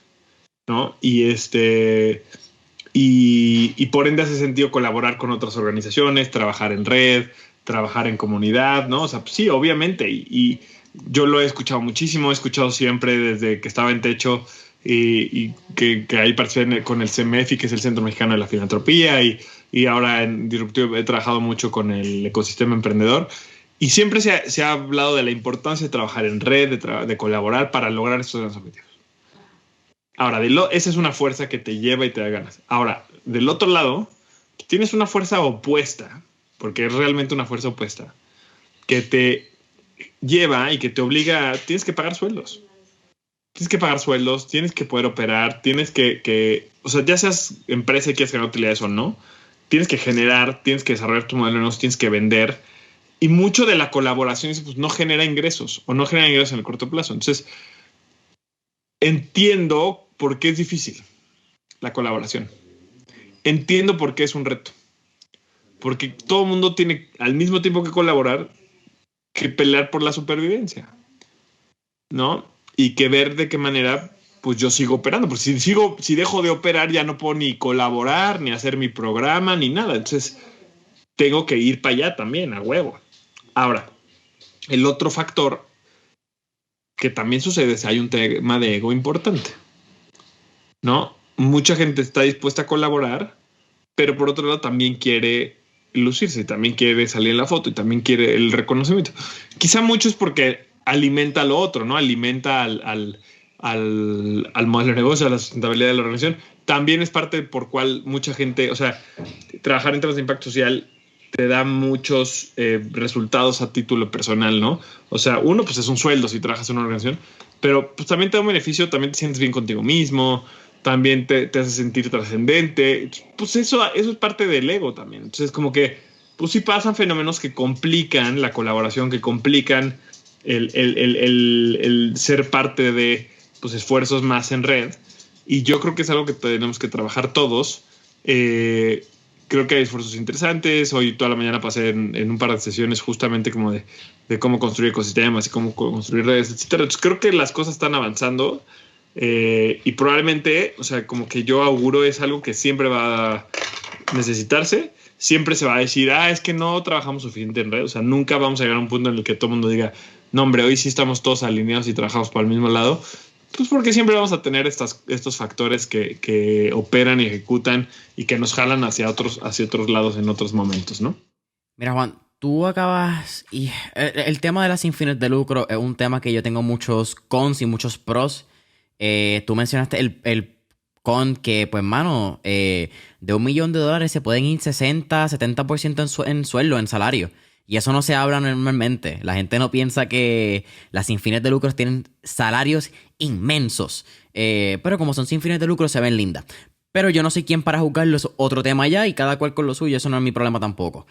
¿no? Y por ende hace sentido colaborar con otras organizaciones, trabajar en red, trabajar en comunidad, ¿no? O sea, pues sí, obviamente. Y yo lo he escuchado muchísimo, he escuchado siempre desde que estaba en Techo y que ahí participé con el CEMEFI, que es el Centro Mexicano de la Filantropía, y ahora en Disruptivo he trabajado mucho con el ecosistema emprendedor. Y siempre se ha hablado de la importancia de trabajar en red, de colaborar para lograr estos grandes objetivos. Ahora, esa es una fuerza que te lleva y te da ganas. Ahora, del otro lado, tienes una fuerza opuesta, porque es realmente una fuerza opuesta, que te lleva y que te obliga, tienes que pagar sueldos. Tienes que pagar sueldos, tienes que poder operar, tienes que o sea, ya seas empresa y quieres generar utilidades o no, tienes que generar, tienes que desarrollar tu modelo de negocio, tienes que vender. Y mucho de la colaboración pues, no genera ingresos o no genera ingresos en el corto plazo. Entonces, entiendo por qué es difícil la colaboración. Entiendo por qué es un reto. Porque todo el mundo tiene al mismo tiempo que colaborar, que pelear por la supervivencia, ¿no? Y que ver de qué manera pues yo sigo operando. Porque si dejo de operar ya no puedo ni colaborar, ni hacer mi programa, ni nada. Entonces tengo que ir para allá también, a huevo. Ahora, el otro factor que también sucede es que hay un tema de ego importante, ¿no? Mucha gente está dispuesta a colaborar, pero por otro lado también quiere lucirse, también quiere salir en la foto y también quiere el reconocimiento. Quizá mucho es porque alimenta lo otro, ¿no? Alimenta al modelo de negocio, a la sustentabilidad de la organización. También es parte por cual mucha gente, o sea, trabajar en temas de impacto social te da muchos resultados a título personal, ¿no? O sea, uno, pues es un sueldo si trabajas en una organización, pero pues también te da un beneficio, también te sientes bien contigo mismo, también te hace sentir trascendente. Pues eso es parte del ego también. Entonces, como que, pues sí pasan fenómenos que complican la colaboración, que complican el ser parte de pues, esfuerzos más en red. Y yo creo que es algo que tenemos que trabajar todos. Creo que hay esfuerzos interesantes. Hoy toda la mañana pasé en un par de sesiones justamente como de cómo construir ecosistemas y cómo construir redes, etcétera. Entonces creo que las cosas están avanzando. Y probablemente, o sea, como que yo auguro es algo que siempre va a necesitarse. Siempre se va a decir, es que no trabajamos suficiente en red. O sea, nunca vamos a llegar a un punto en el que todo el mundo diga, no, hombre, hoy sí estamos todos alineados y trabajamos para el mismo lado. Pues porque siempre vamos a tener estos factores que operan y ejecutan y que nos jalan hacia otros lados en otros momentos, ¿no? Mira, Juan, tú acabas... Y el tema de las sin fines de lucro es un tema que yo tengo muchos cons y muchos pros. Tú mencionaste el con que, pues, mano, de $1 millón se pueden ir 60-70% en sueldo, en salario. Y eso no se habla normalmente. La gente no piensa que las sin fines de lucro tienen salarios inmensos. Pero como son sin fines de lucro, se ven lindas. Pero yo no soy quien para juzgarlo, es otro tema ya y cada cual con lo suyo. Eso no es mi problema tampoco.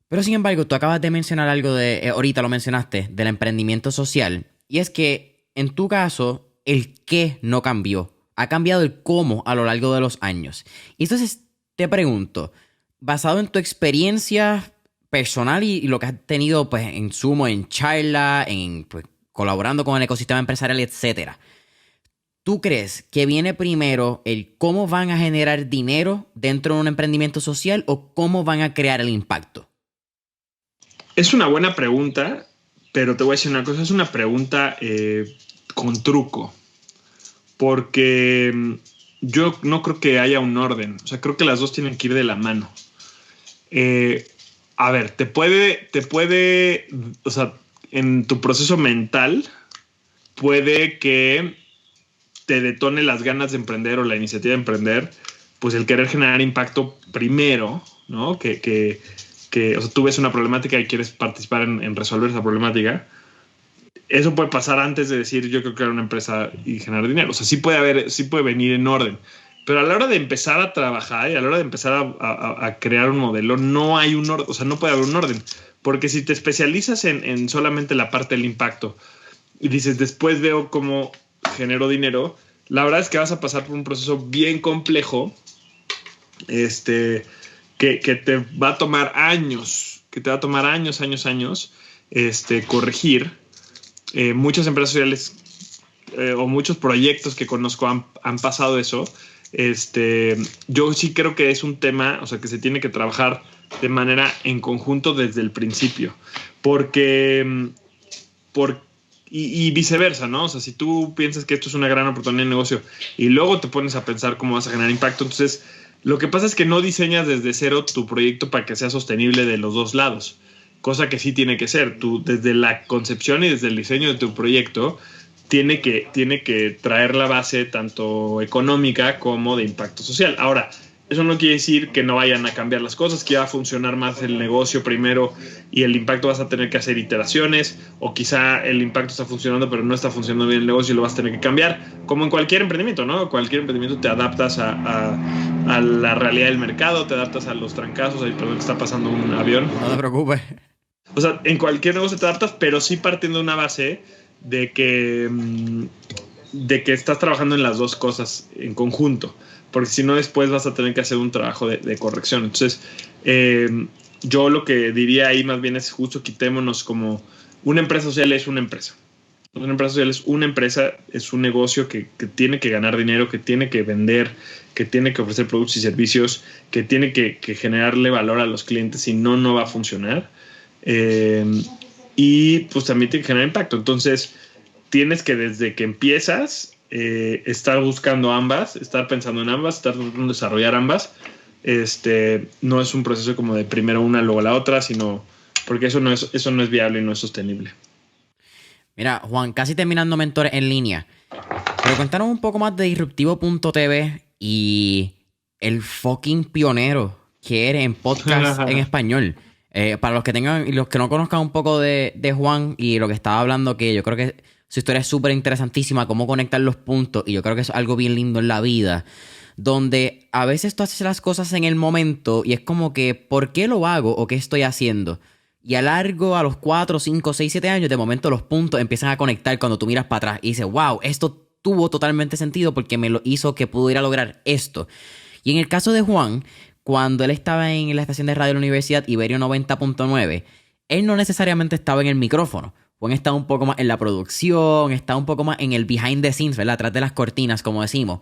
Pero sin embargo, tú acabas de mencionar algo de... ahorita lo mencionaste, del emprendimiento social. Y es que, en tu caso, el qué no cambió. Ha cambiado el cómo a lo largo de los años. Y entonces te pregunto, basado en tu experiencia personal y lo que has tenido pues en sumo, en charla, en pues, colaborando con el ecosistema empresarial, etcétera, ¿tú crees que viene primero el cómo van a generar dinero dentro de un emprendimiento social o cómo van a crear el impacto? Es una buena pregunta, pero te voy a decir una cosa, es una pregunta con truco, porque yo no creo que haya un orden. O sea, creo que las dos tienen que ir de la mano. A ver, te puede, o sea, en tu proceso mental puede que te detone las ganas de emprender o la iniciativa de emprender, pues el querer generar impacto primero, ¿no? Que o sea, tú ves una problemática y quieres participar en resolver esa problemática. Eso puede pasar antes de decir yo quiero crear una empresa y generar dinero. O sea, sí puede venir en orden. Pero a la hora de empezar a trabajar y a la hora de empezar a crear un modelo, no hay un orden, o sea, no puede haber un orden. Porque si te especializas en solamente la parte del impacto y dices, después veo cómo genero dinero, la verdad es que vas a pasar por un proceso bien complejo, que te va a tomar años, corregir. Muchas empresas sociales o muchos proyectos que conozco han pasado eso. Yo sí creo que es un tema, o sea, que se tiene que trabajar de manera en conjunto desde el principio, y viceversa, ¿no? O sea, si tú piensas que esto es una gran oportunidad de negocio y luego te pones a pensar cómo vas a generar impacto, entonces lo que pasa es que no diseñas desde cero tu proyecto para que sea sostenible de los dos lados, cosa que sí tiene que ser. Tú, desde la concepción y desde el diseño de tu proyecto, tiene que traer la base tanto económica como de impacto social. Ahora, Eso no quiere decir que no vayan a cambiar las cosas, que va a funcionar más el negocio primero y el impacto vas a tener que hacer iteraciones, o quizá el impacto está funcionando pero no está funcionando bien el negocio y lo vas a tener que cambiar, como en cualquier emprendimiento, ¿no? Cualquier emprendimiento te adaptas a la realidad del mercado, te adaptas a los trancazos. Ahí, perdón, que está pasando un avión. No te preocupes. O sea, en cualquier negocio te adaptas, pero sí partiendo de una base de que estás trabajando en las dos cosas en conjunto, porque si no después vas a tener que hacer un trabajo de corrección. Entonces, yo lo que diría ahí más bien es justo quitémonos como una empresa social es una empresa. Una empresa social es una empresa, es un negocio que tiene que ganar dinero, que tiene que vender, que tiene que ofrecer productos y servicios, que tiene que generarle valor a los clientes, si no, no va a funcionar. Y pues también tiene que generar impacto. Entonces, tienes que desde que empiezas estar buscando ambas, estar pensando en ambas, estar tratando de desarrollar ambas. No es un proceso como de primero una, luego la otra, sino porque eso no es viable y no es sostenible. Mira, Juan, casi terminando Mentores en Línea, pero cuéntanos un poco más de Disruptivo.tv y el fucking pionero que eres en podcast en español. Para los que tengan y los que no conozcan un poco de Juan y lo que estaba hablando, que yo creo que su historia es súper interesantísima, cómo conectar los puntos, y yo creo que es algo bien lindo en la vida, donde a veces tú haces las cosas en el momento y es como que, ¿por qué lo hago o qué estoy haciendo? Y a los 4, 5, 6, 7 años, de momento los puntos empiezan a conectar cuando tú miras para atrás y dices, wow, esto tuvo totalmente sentido porque me lo hizo que pudiera lograr esto. Y en el caso de Juan, cuando él estaba en la estación de radio de la universidad, Iberio 90.9, él no necesariamente estaba en el micrófono. Juan estaba un poco más en la producción, estaba un poco más en el behind the scenes, ¿verdad? Atrás de las cortinas, como decimos.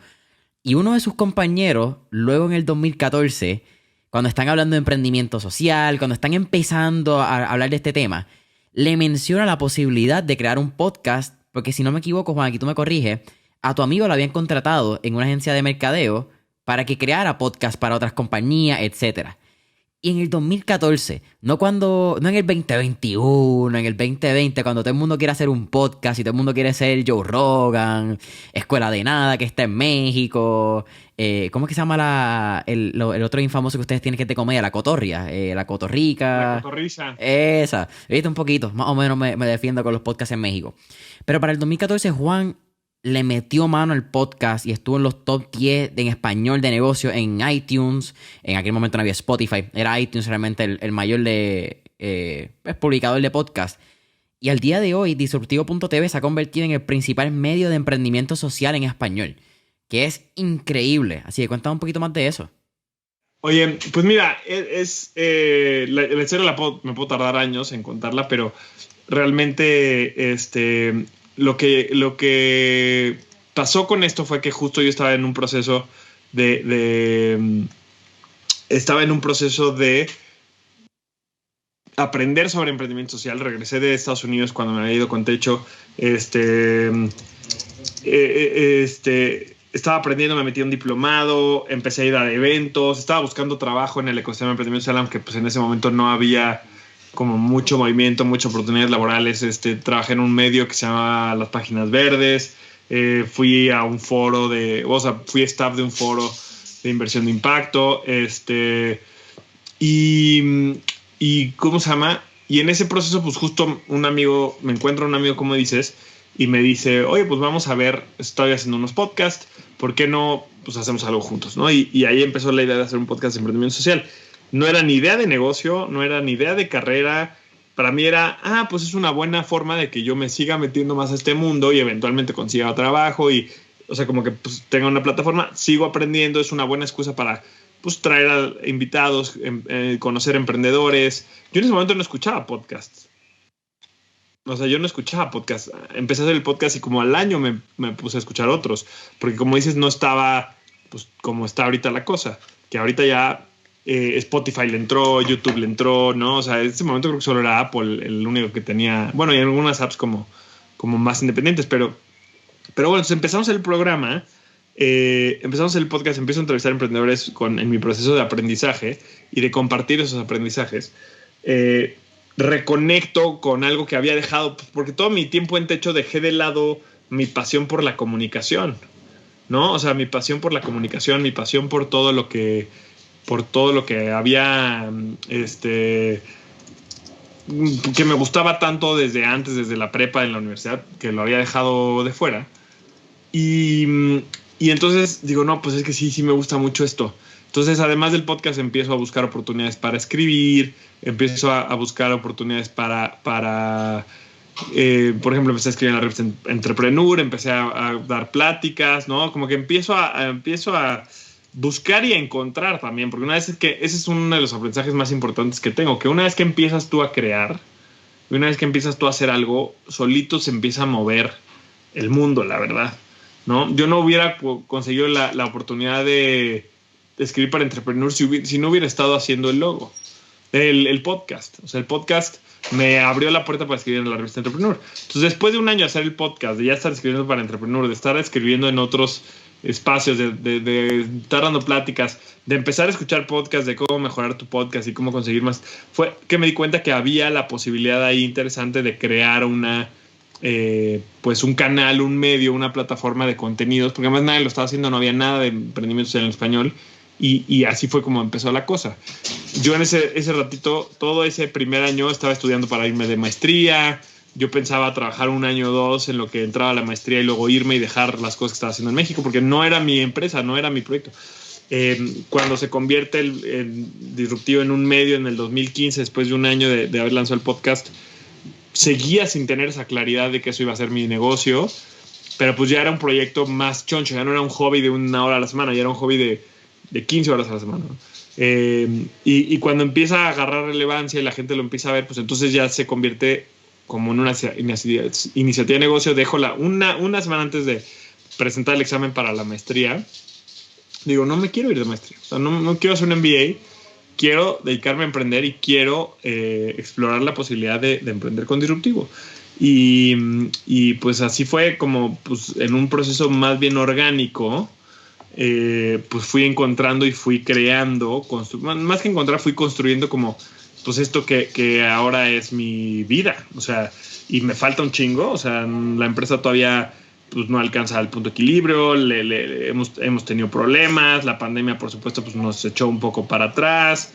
Y uno de sus compañeros, luego en el 2014, cuando están hablando de emprendimiento social, cuando están empezando a hablar de este tema, le menciona la posibilidad de crear un podcast, porque si no me equivoco, Juan, aquí tú me corriges, a tu amigo lo habían contratado en una agencia de mercadeo para que creara podcast para otras compañías, etcétera. Y en el 2014, no en el 2021, en el 2020, cuando todo el mundo quiere hacer un podcast y todo el mundo quiere ser Joe Rogan, Escuela de Nada, que está en México. ¿Cómo es que se llama el otro infamoso que ustedes tienen que es de comedia? La Cotorria, la Cotorrica. La Cotorrisa. Esa. Viste un poquito, más o menos me defiendo con los podcasts en México. Pero para el 2014, Juan le metió mano al podcast y estuvo en los top 10 en español de negocio en iTunes. En aquel momento no había Spotify. Era iTunes realmente el mayor publicador de podcast. Y al día de hoy, Disruptivo.tv se ha convertido en el principal medio de emprendimiento social en español, que es increíble. Así que cuéntame un poquito más de eso. Oye, pues mira, la historia me puedo tardar años en contarla, pero realmente lo que pasó con esto fue que justo yo estaba en un proceso de aprender sobre emprendimiento social. Regresé de Estados Unidos cuando me había ido con Techo. Estaba aprendiendo, me metí a un diplomado, empecé a ir a eventos, estaba buscando trabajo en el ecosistema de emprendimiento social, aunque pues en ese momento no había como mucho movimiento, muchas oportunidades laborales. Trabajé en un medio que se llama Las Páginas Verdes. Fui a un foro fui staff de un foro de inversión de impacto. Y ¿cómo se llama? Y en ese proceso, pues justo me encuentro un amigo, como dices, y me dice, oye, pues vamos a ver, estoy haciendo unos podcasts, ¿por qué no pues hacemos algo juntos, ¿no? Y ahí empezó la idea de hacer un podcast de emprendimiento social. No era ni idea de negocio, no era ni idea de carrera. Para mí era, pues es una buena forma de que yo me siga metiendo más a este mundo y eventualmente consiga trabajo y, o sea, como que pues, tenga una plataforma, sigo aprendiendo, es una buena excusa para pues traer a invitados, conocer emprendedores. Yo en ese momento no escuchaba podcasts. O sea, yo no escuchaba podcasts. Empecé a hacer el podcast y como al año me puse a escuchar otros. Porque como dices, no estaba pues como está ahorita la cosa. Que ahorita ya Spotify le entró, YouTube le entró, ¿no? O sea, en ese momento creo que solo era Apple el único que tenía... Bueno, y algunas apps como más independientes. Pero bueno, entonces empezamos el programa... empezamos el podcast, empiezo a entrevistar emprendedores en mi proceso de aprendizaje y de compartir esos aprendizajes. Reconecto con algo que había dejado, porque todo mi tiempo en Techo dejé de lado mi pasión por la comunicación, ¿no? O sea, mi pasión por la comunicación, mi pasión por todo lo que había, que me gustaba tanto desde antes, desde la prepa en la universidad, que lo había dejado de fuera. Y entonces digo, no, pues es que sí me gusta mucho esto. Entonces, además del podcast, empiezo a buscar oportunidades para escribir, empiezo a buscar oportunidades para por ejemplo, empecé a escribir en la revista Entrepreneur, empecé a dar pláticas, ¿no? Como que empiezo a buscar y a encontrar también, porque una vez ese es uno de los aprendizajes más importantes que tengo, que una vez que empiezas tú a crear, una vez que empiezas tú a hacer algo, solito se empieza a mover el mundo, la verdad, ¿no? Yo no hubiera conseguido la oportunidad de escribir para Entrepreneur si no hubiera estado haciendo el logo, el podcast. O sea, el podcast me abrió la puerta para escribir en la revista Entrepreneur. Entonces, después de un año de hacer el podcast, de ya estar escribiendo para Entrepreneur, de estar escribiendo en otros espacios, de estar dando pláticas, de empezar a escuchar podcasts de cómo mejorar tu podcast y cómo conseguir más, fue que me di cuenta que había la posibilidad ahí interesante de crear pues un canal, un medio, una plataforma de contenidos, porque además nadie lo estaba haciendo, no había nada de emprendimientos en español, y así fue como empezó la cosa. Yo en ese ratito, todo ese primer año estaba estudiando para irme de maestría. Yo pensaba trabajar 1 año o 2 en lo que entraba la maestría y luego irme y dejar las cosas que estaba haciendo en México, porque no era mi empresa, no era mi proyecto. Cuando se convierte el Disruptivo en un medio en el 2015, después de 1 año de haber lanzado el podcast, seguía sin tener esa claridad de que eso iba a ser mi negocio, pero pues ya era un proyecto más choncho, ya no era un hobby de 1 hora a la semana, ya era un hobby de 15 horas a la semana, ¿no? Y cuando empieza a agarrar relevancia y la gente lo empieza a ver, pues entonces ya se convierte como en una iniciativa de negocio. Dejo una semana antes de presentar el examen para la maestría. Digo, no me quiero ir de maestría, o sea, no quiero hacer un MBA, quiero dedicarme a emprender y quiero explorar la posibilidad de emprender con Disruptivo. Y pues así fue como pues, en un proceso más bien orgánico. Pues fui encontrando y fui creando, más que encontrar, fui construyendo como pues esto que ahora es mi vida, o sea, y me falta un chingo, o sea, la empresa todavía pues no alcanza el punto de equilibrio, hemos tenido problemas, la pandemia por supuesto pues nos echó un poco para atrás,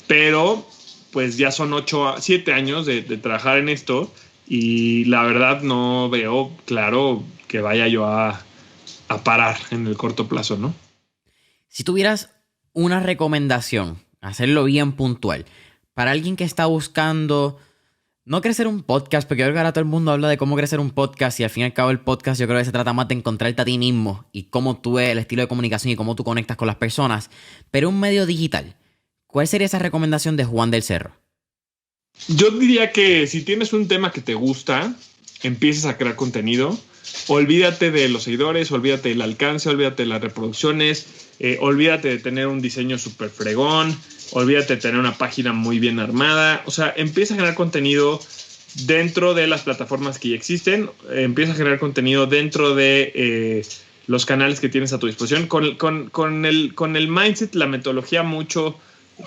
pero pues ya son 7 años de trabajar en esto y la verdad no veo claro que vaya yo a parar en el corto plazo, ¿no? Si tuvieras una recomendación, hacerlo bien puntual, para alguien que está buscando no crecer un podcast, porque yo creo que ahora todo el mundo habla de cómo crecer un podcast y al fin y al cabo el podcast yo creo que se trata más de encontrarte a ti mismo y cómo tú ves el estilo de comunicación y cómo tú conectas con las personas, pero un medio digital, ¿cuál sería esa recomendación de Juan del Cerro? Yo diría que si tienes un tema que te gusta, empieces a crear contenido. Olvídate de los seguidores, olvídate del alcance, olvídate de las reproducciones, olvídate de tener un diseño súper fregón, olvídate de tener una página muy bien armada. O sea, empieza a generar contenido dentro de las plataformas que ya existen, empieza a generar contenido dentro de los canales que tienes a tu disposición, con el mindset, la metodología mucho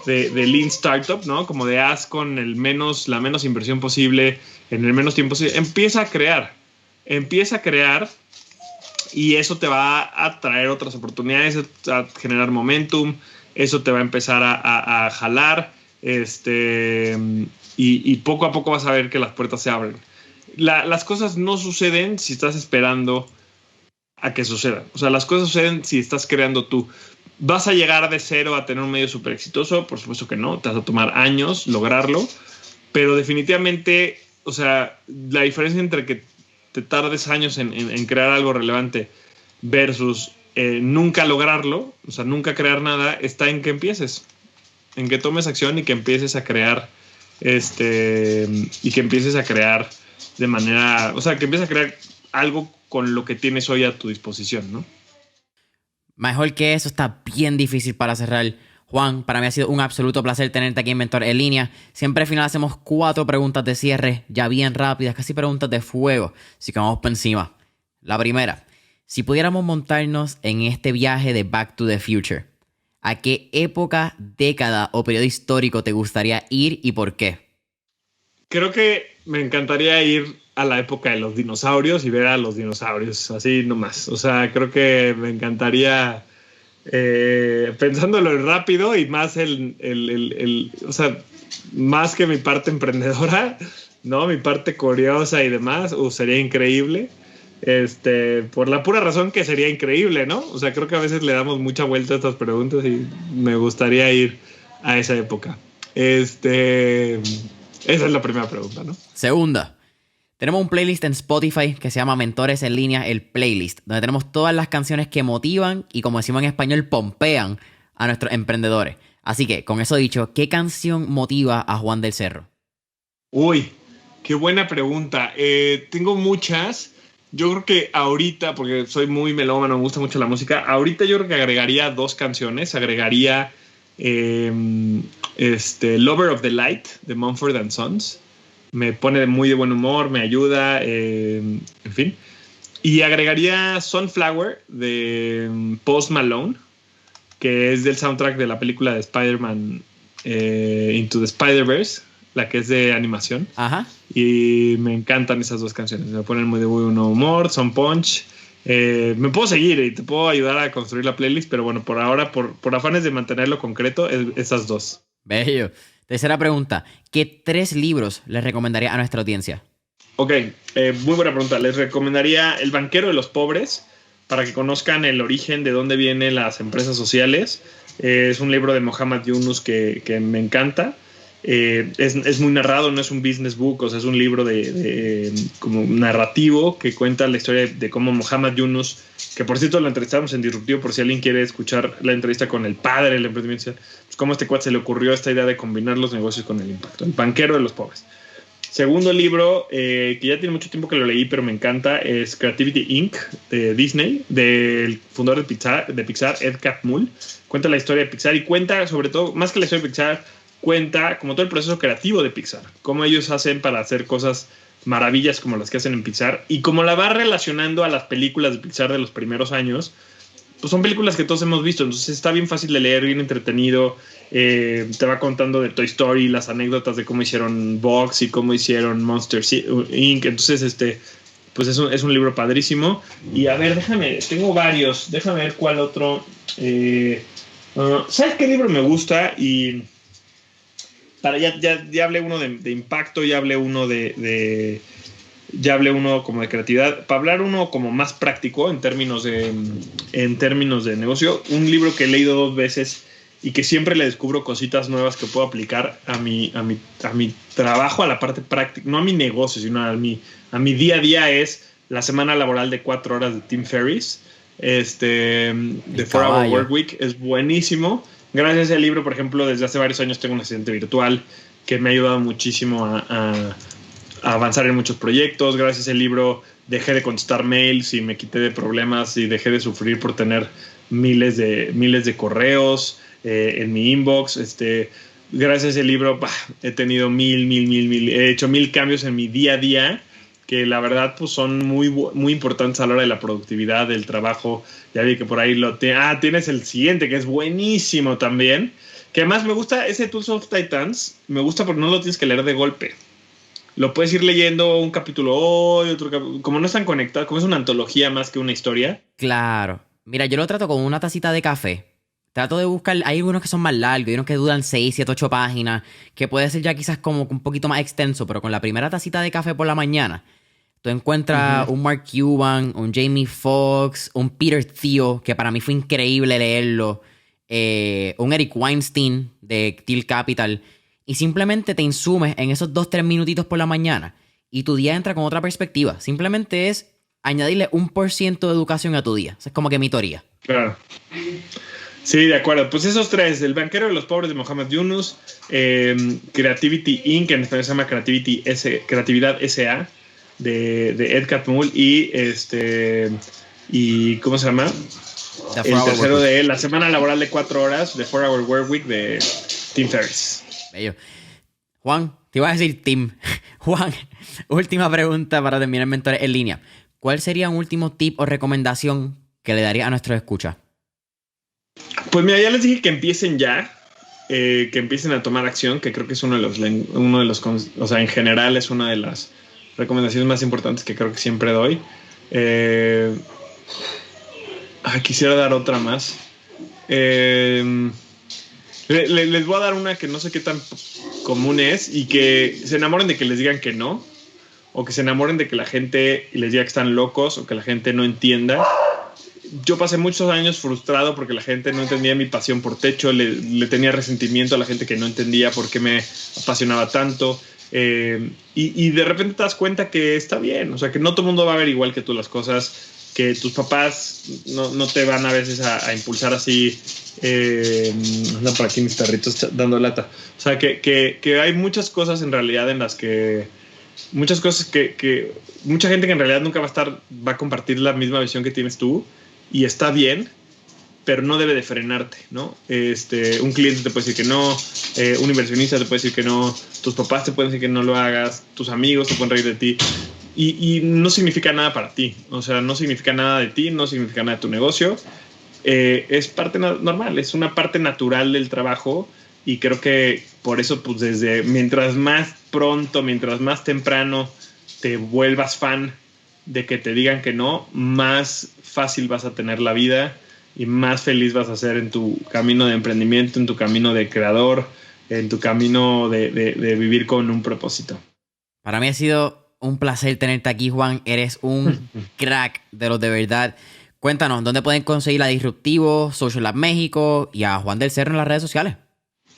de Lean Startup, ¿no? Como de haz con la menos inversión posible, en el menos tiempo posible. Empieza a crear y eso te va a traer otras oportunidades, a generar momentum, eso te va a empezar a jalar, y poco a poco vas a ver que las puertas se abren. Las cosas no suceden si estás esperando a que sucedan. O sea, las cosas suceden si estás creando tú. ¿Vas a llegar de cero a tener un medio súper exitoso? Por supuesto que no, te vas a tomar años lograrlo, pero definitivamente, o sea, la diferencia entre que te tardes años en crear algo relevante versus nunca lograrlo, o sea, nunca crear nada, está en que empieces, en que tomes acción y que empieces a crear, y que empieces a crear de manera, o sea, que empieces a crear algo con lo que tienes hoy a tu disposición, ¿no? Mejor que eso está bien difícil para cerrar. Juan, para mí ha sido un absoluto placer tenerte aquí en Mentor en Línea. Siempre al final hacemos 4 preguntas de cierre, ya bien rápidas, casi preguntas de fuego. Así que vamos por encima. La primera, si pudiéramos montarnos en este viaje de Back to the Future, ¿a qué época, década o periodo histórico te gustaría ir y por qué? Creo que me encantaría ir a la época de los dinosaurios y ver a los dinosaurios, así nomás. O sea, creo que me encantaría, pensándolo rápido y más o sea, más que mi parte emprendedora, ¿no? Mi parte curiosa y demás, sería increíble. Por la pura razón que sería increíble, ¿no? O sea, creo que a veces le damos mucha vuelta a estas preguntas y me gustaría ir a esa época. Esa es la primera pregunta, ¿no? Segunda. Tenemos un playlist en Spotify que se llama Mentores en Línea, el playlist, donde tenemos todas las canciones que motivan y, como decimos en español, pompean a nuestros emprendedores. Así que, con eso dicho, ¿qué canción motiva a Juan del Cerro? Uy, qué buena pregunta. Tengo muchas. Yo creo que ahorita, porque soy muy melómano, me gusta mucho la música, ahorita yo creo que agregaría 2 canciones. Agregaría Lover of the Light de Mumford & Sons. Me pone muy de buen humor, me ayuda, en fin. Y agregaría Sunflower de Post Malone, que es del soundtrack de la película de Spider-Man Into the Spider-Verse, la que es de animación. Ajá. Y me encantan esas 2 canciones. Me ponen muy de buen humor, son punch. Me puedo seguir y te puedo ayudar a construir la playlist, pero bueno, por ahora, por afanes de mantenerlo concreto, esas 2. Bello. Tercera pregunta. ¿Qué 3 libros les recomendaría a nuestra audiencia? Ok, muy buena pregunta. Les recomendaría El banquero de los pobres, para que conozcan el origen de dónde vienen las empresas sociales. Es un libro de Muhammad Yunus que me encanta. Es muy narrado, no es un business book, o sea, es un libro como narrativo que cuenta la historia de cómo Muhammad Yunus, que por cierto lo entrevistamos en Disruptivo, por si alguien quiere escuchar la entrevista con el padre del emprendimiento, pues cómo a este cuate se le ocurrió esta idea de combinar los negocios con el impacto. El banquero de los pobres. Segundo libro, que ya tiene mucho tiempo que lo leí, pero me encanta, es Creativity Inc. de Disney, del fundador de Pixar, Ed Catmull. Cuenta la historia de Pixar y cuenta, sobre todo, más que la historia de Pixar, cuenta como todo el proceso creativo de Pixar, cómo ellos hacen para hacer cosas maravillas como las que hacen en Pixar, y cómo la va relacionando a las películas de Pixar de los primeros años. Pues son películas que todos hemos visto, entonces está bien fácil de leer, bien entretenido. Te va contando de Toy Story, las anécdotas de cómo hicieron Box y cómo hicieron Monster Inc. Entonces, pues es un libro padrísimo. Y a ver, tengo varios, déjame ver cuál otro. ¿Sabes qué libro me gusta? Y ya hablé uno de impacto, ya hablé uno ya hablé uno como de creatividad. Para hablar uno como más práctico en términos de negocio, un libro que he leído 2 veces y que siempre le descubro cositas nuevas que puedo aplicar a mi trabajo, a la parte práctica, no a mi negocio, sino a mi día a día, es La semana laboral de 4 horas de Tim Ferriss, de 4-Hour Workweek. Es buenísimo. Gracias a ese libro, por ejemplo, desde hace varios años tengo un asistente virtual que me ha ayudado muchísimo a avanzar en muchos proyectos. Gracias a ese libro dejé de contestar mails y me quité de problemas y dejé de sufrir por tener miles de correos en mi inbox. Gracias a ese libro he tenido he hecho 1000 cambios en mi día a día, que la verdad pues son muy, muy importantes a la hora de la productividad del trabajo. Ya vi que por ahí tienes el siguiente, que es buenísimo también, que además me gusta ese Tools of Titans. Me gusta porque no lo tienes que leer de golpe, lo puedes ir leyendo un capítulo hoy, como no están conectados, como es una antología más que una historia. Claro. Mira, yo lo trato con una tacita de café. Trato de buscar, hay algunos que son más largos, hay unos que duran 6, 7, 8 páginas, que puede ser ya quizás como un poquito más extenso, pero con la primera tacita de café por la mañana, tú encuentras un Mark Cuban, un Jamie Foxx, un Peter Thiel, que para mí fue increíble leerlo, un Eric Weinstein de Thiel Capital, y simplemente te insumes en esos 2-3 minutitos por la mañana y tu día entra con otra perspectiva. Simplemente es añadirle 1% de educación a tu día. Esa es como que mi teoría. Claro. Sí, de acuerdo. Pues esos 3, El banquero de los pobres de Muhammad Yunus, Creativity Inc., que en español se llama Creatividad S.A., de Ed Catmull, y ¿cómo se llama? El tercero de La semana laboral de 4 horas, de 4-Hour Workweek, de Tim Ferriss. Bello. Juan, te iba a decir Tim. Juan, última pregunta para terminar Mentores en Línea. ¿Cuál sería un último tip o recomendación que le daría a nuestros escuchas? Pues mira, ya les dije que empiecen ya, que empiecen a tomar acción, que creo que es uno de los, o sea, en general es una de las recomendaciones más importantes que creo que siempre doy. Quisiera dar otra más. Les voy a dar una que no sé qué tan común es, y que se enamoren de que les digan que no, o que se enamoren de que la gente les diga que están locos, o que la gente no entienda. Yo pasé muchos años frustrado porque la gente no entendía mi pasión por techo, le tenía resentimiento a la gente que no entendía por qué me apasionaba tanto, y de repente te das cuenta que está bien, o sea, que no todo el mundo va a ver igual que tú las cosas, que tus papás no te van a veces a impulsar así. Andan por aquí mis perritos dando lata. O sea, que hay muchas cosas en realidad en las que... Muchas cosas que mucha gente que en realidad nunca va a compartir la misma visión que tienes tú, y está bien, pero no debe de frenarte, ¿no? Un cliente te puede decir que no, un inversionista te puede decir que no, tus papás te pueden decir que no lo hagas, tus amigos te pueden reír de ti, y no significa nada para ti. O sea, no significa nada de ti, no significa nada de tu negocio. Es parte normal, es una parte natural del trabajo, y creo que por eso, pues, desde mientras más pronto, mientras más temprano te vuelvas fan de que te digan que no, más fácil vas a tener la vida y más feliz vas a ser en tu camino de emprendimiento, en tu camino de creador, en tu camino de vivir con un propósito. Para mí ha sido un placer tenerte aquí, Juan. Eres un crack de los de verdad. Cuéntanos, ¿dónde pueden conseguir a Disruptivo, Social Lab México y a Juan del Cerro en las redes sociales?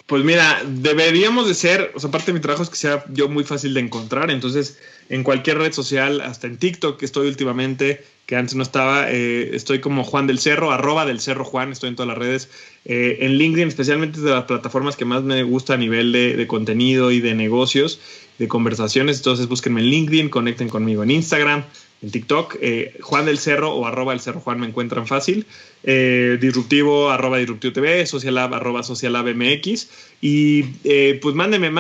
Pues mira, deberíamos de ser, o sea, parte de mi trabajo es que sea yo muy fácil de encontrar, entonces en cualquier red social, hasta en TikTok que estoy últimamente, que antes no estaba, estoy como Juan del Cerro, @delcerrojuan, estoy en todas las redes, en LinkedIn, especialmente de las plataformas que más me gusta a nivel de contenido y de negocios, de conversaciones. Entonces búsquenme en LinkedIn, conecten conmigo en Instagram, en TikTok, Juan del Cerro o @delcerrojuan me encuentran fácil. Disruptivo, @disruptivo TV, Social Lab, Social Lab MX, y pues mándenme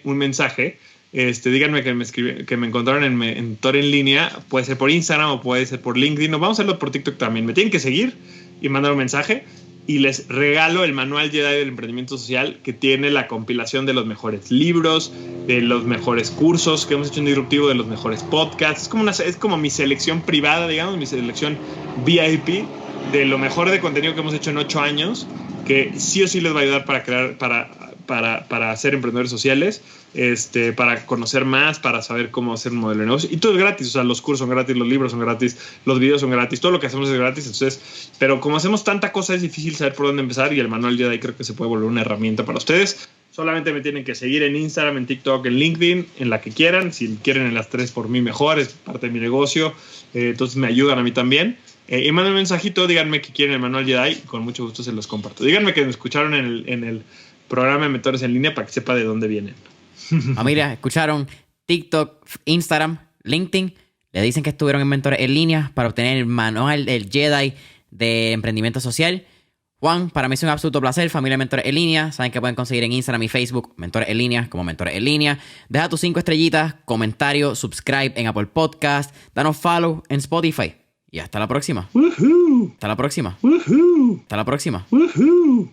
un mensaje. Díganme que me encontraron en Mentor en Línea. Puede ser por Instagram o puede ser por LinkedIn, o vamos a hacerlo por TikTok también. Me tienen que seguir y mandar un mensaje, y les regalo el Manual Jedi del Emprendimiento Social, que tiene la compilación de los mejores libros, de los mejores cursos que hemos hecho en Disruptivo, de los mejores podcasts. Es como mi selección privada, digamos, mi selección VIP de lo mejor de contenido que hemos hecho en 8 años, que sí o sí les va a ayudar para crear, para ser emprendedores sociales, para conocer más, para saber cómo hacer un modelo de negocio. Y todo es gratis, o sea, los cursos son gratis, los libros son gratis, los videos son gratis, todo lo que hacemos es gratis. Entonces, pero como hacemos tanta cosa, es difícil saber por dónde empezar, y el Manual Jedi creo que se puede volver una herramienta para ustedes. Solamente me tienen que seguir en Instagram, en TikTok, en LinkedIn, en la que quieran. Si quieren en las 3, por mí mejor, es parte de mi negocio. Entonces me ayudan a mí también. Y manden un mensajito, díganme que quieren el Manual Jedi, y con mucho gusto se los comparto. Díganme que me escucharon en el programa de Mentores en Línea, para que sepa de dónde vienen. Mira, escucharon TikTok, Instagram, LinkedIn. Le dicen que estuvieron en Mentores en Línea para obtener el Manual del Jedi de Emprendimiento Social. Juan, para mí es un absoluto placer. Familia Mentores en Línea, saben que pueden conseguir en Instagram y Facebook Mentores en Línea como Mentores en Línea. Deja tus 5 estrellitas, comentario, subscribe en Apple Podcast, danos follow en Spotify. Y hasta la próxima. ¡Woohoo! Hasta la próxima. ¡Woohoo! Hasta la próxima. ¡Woohoo!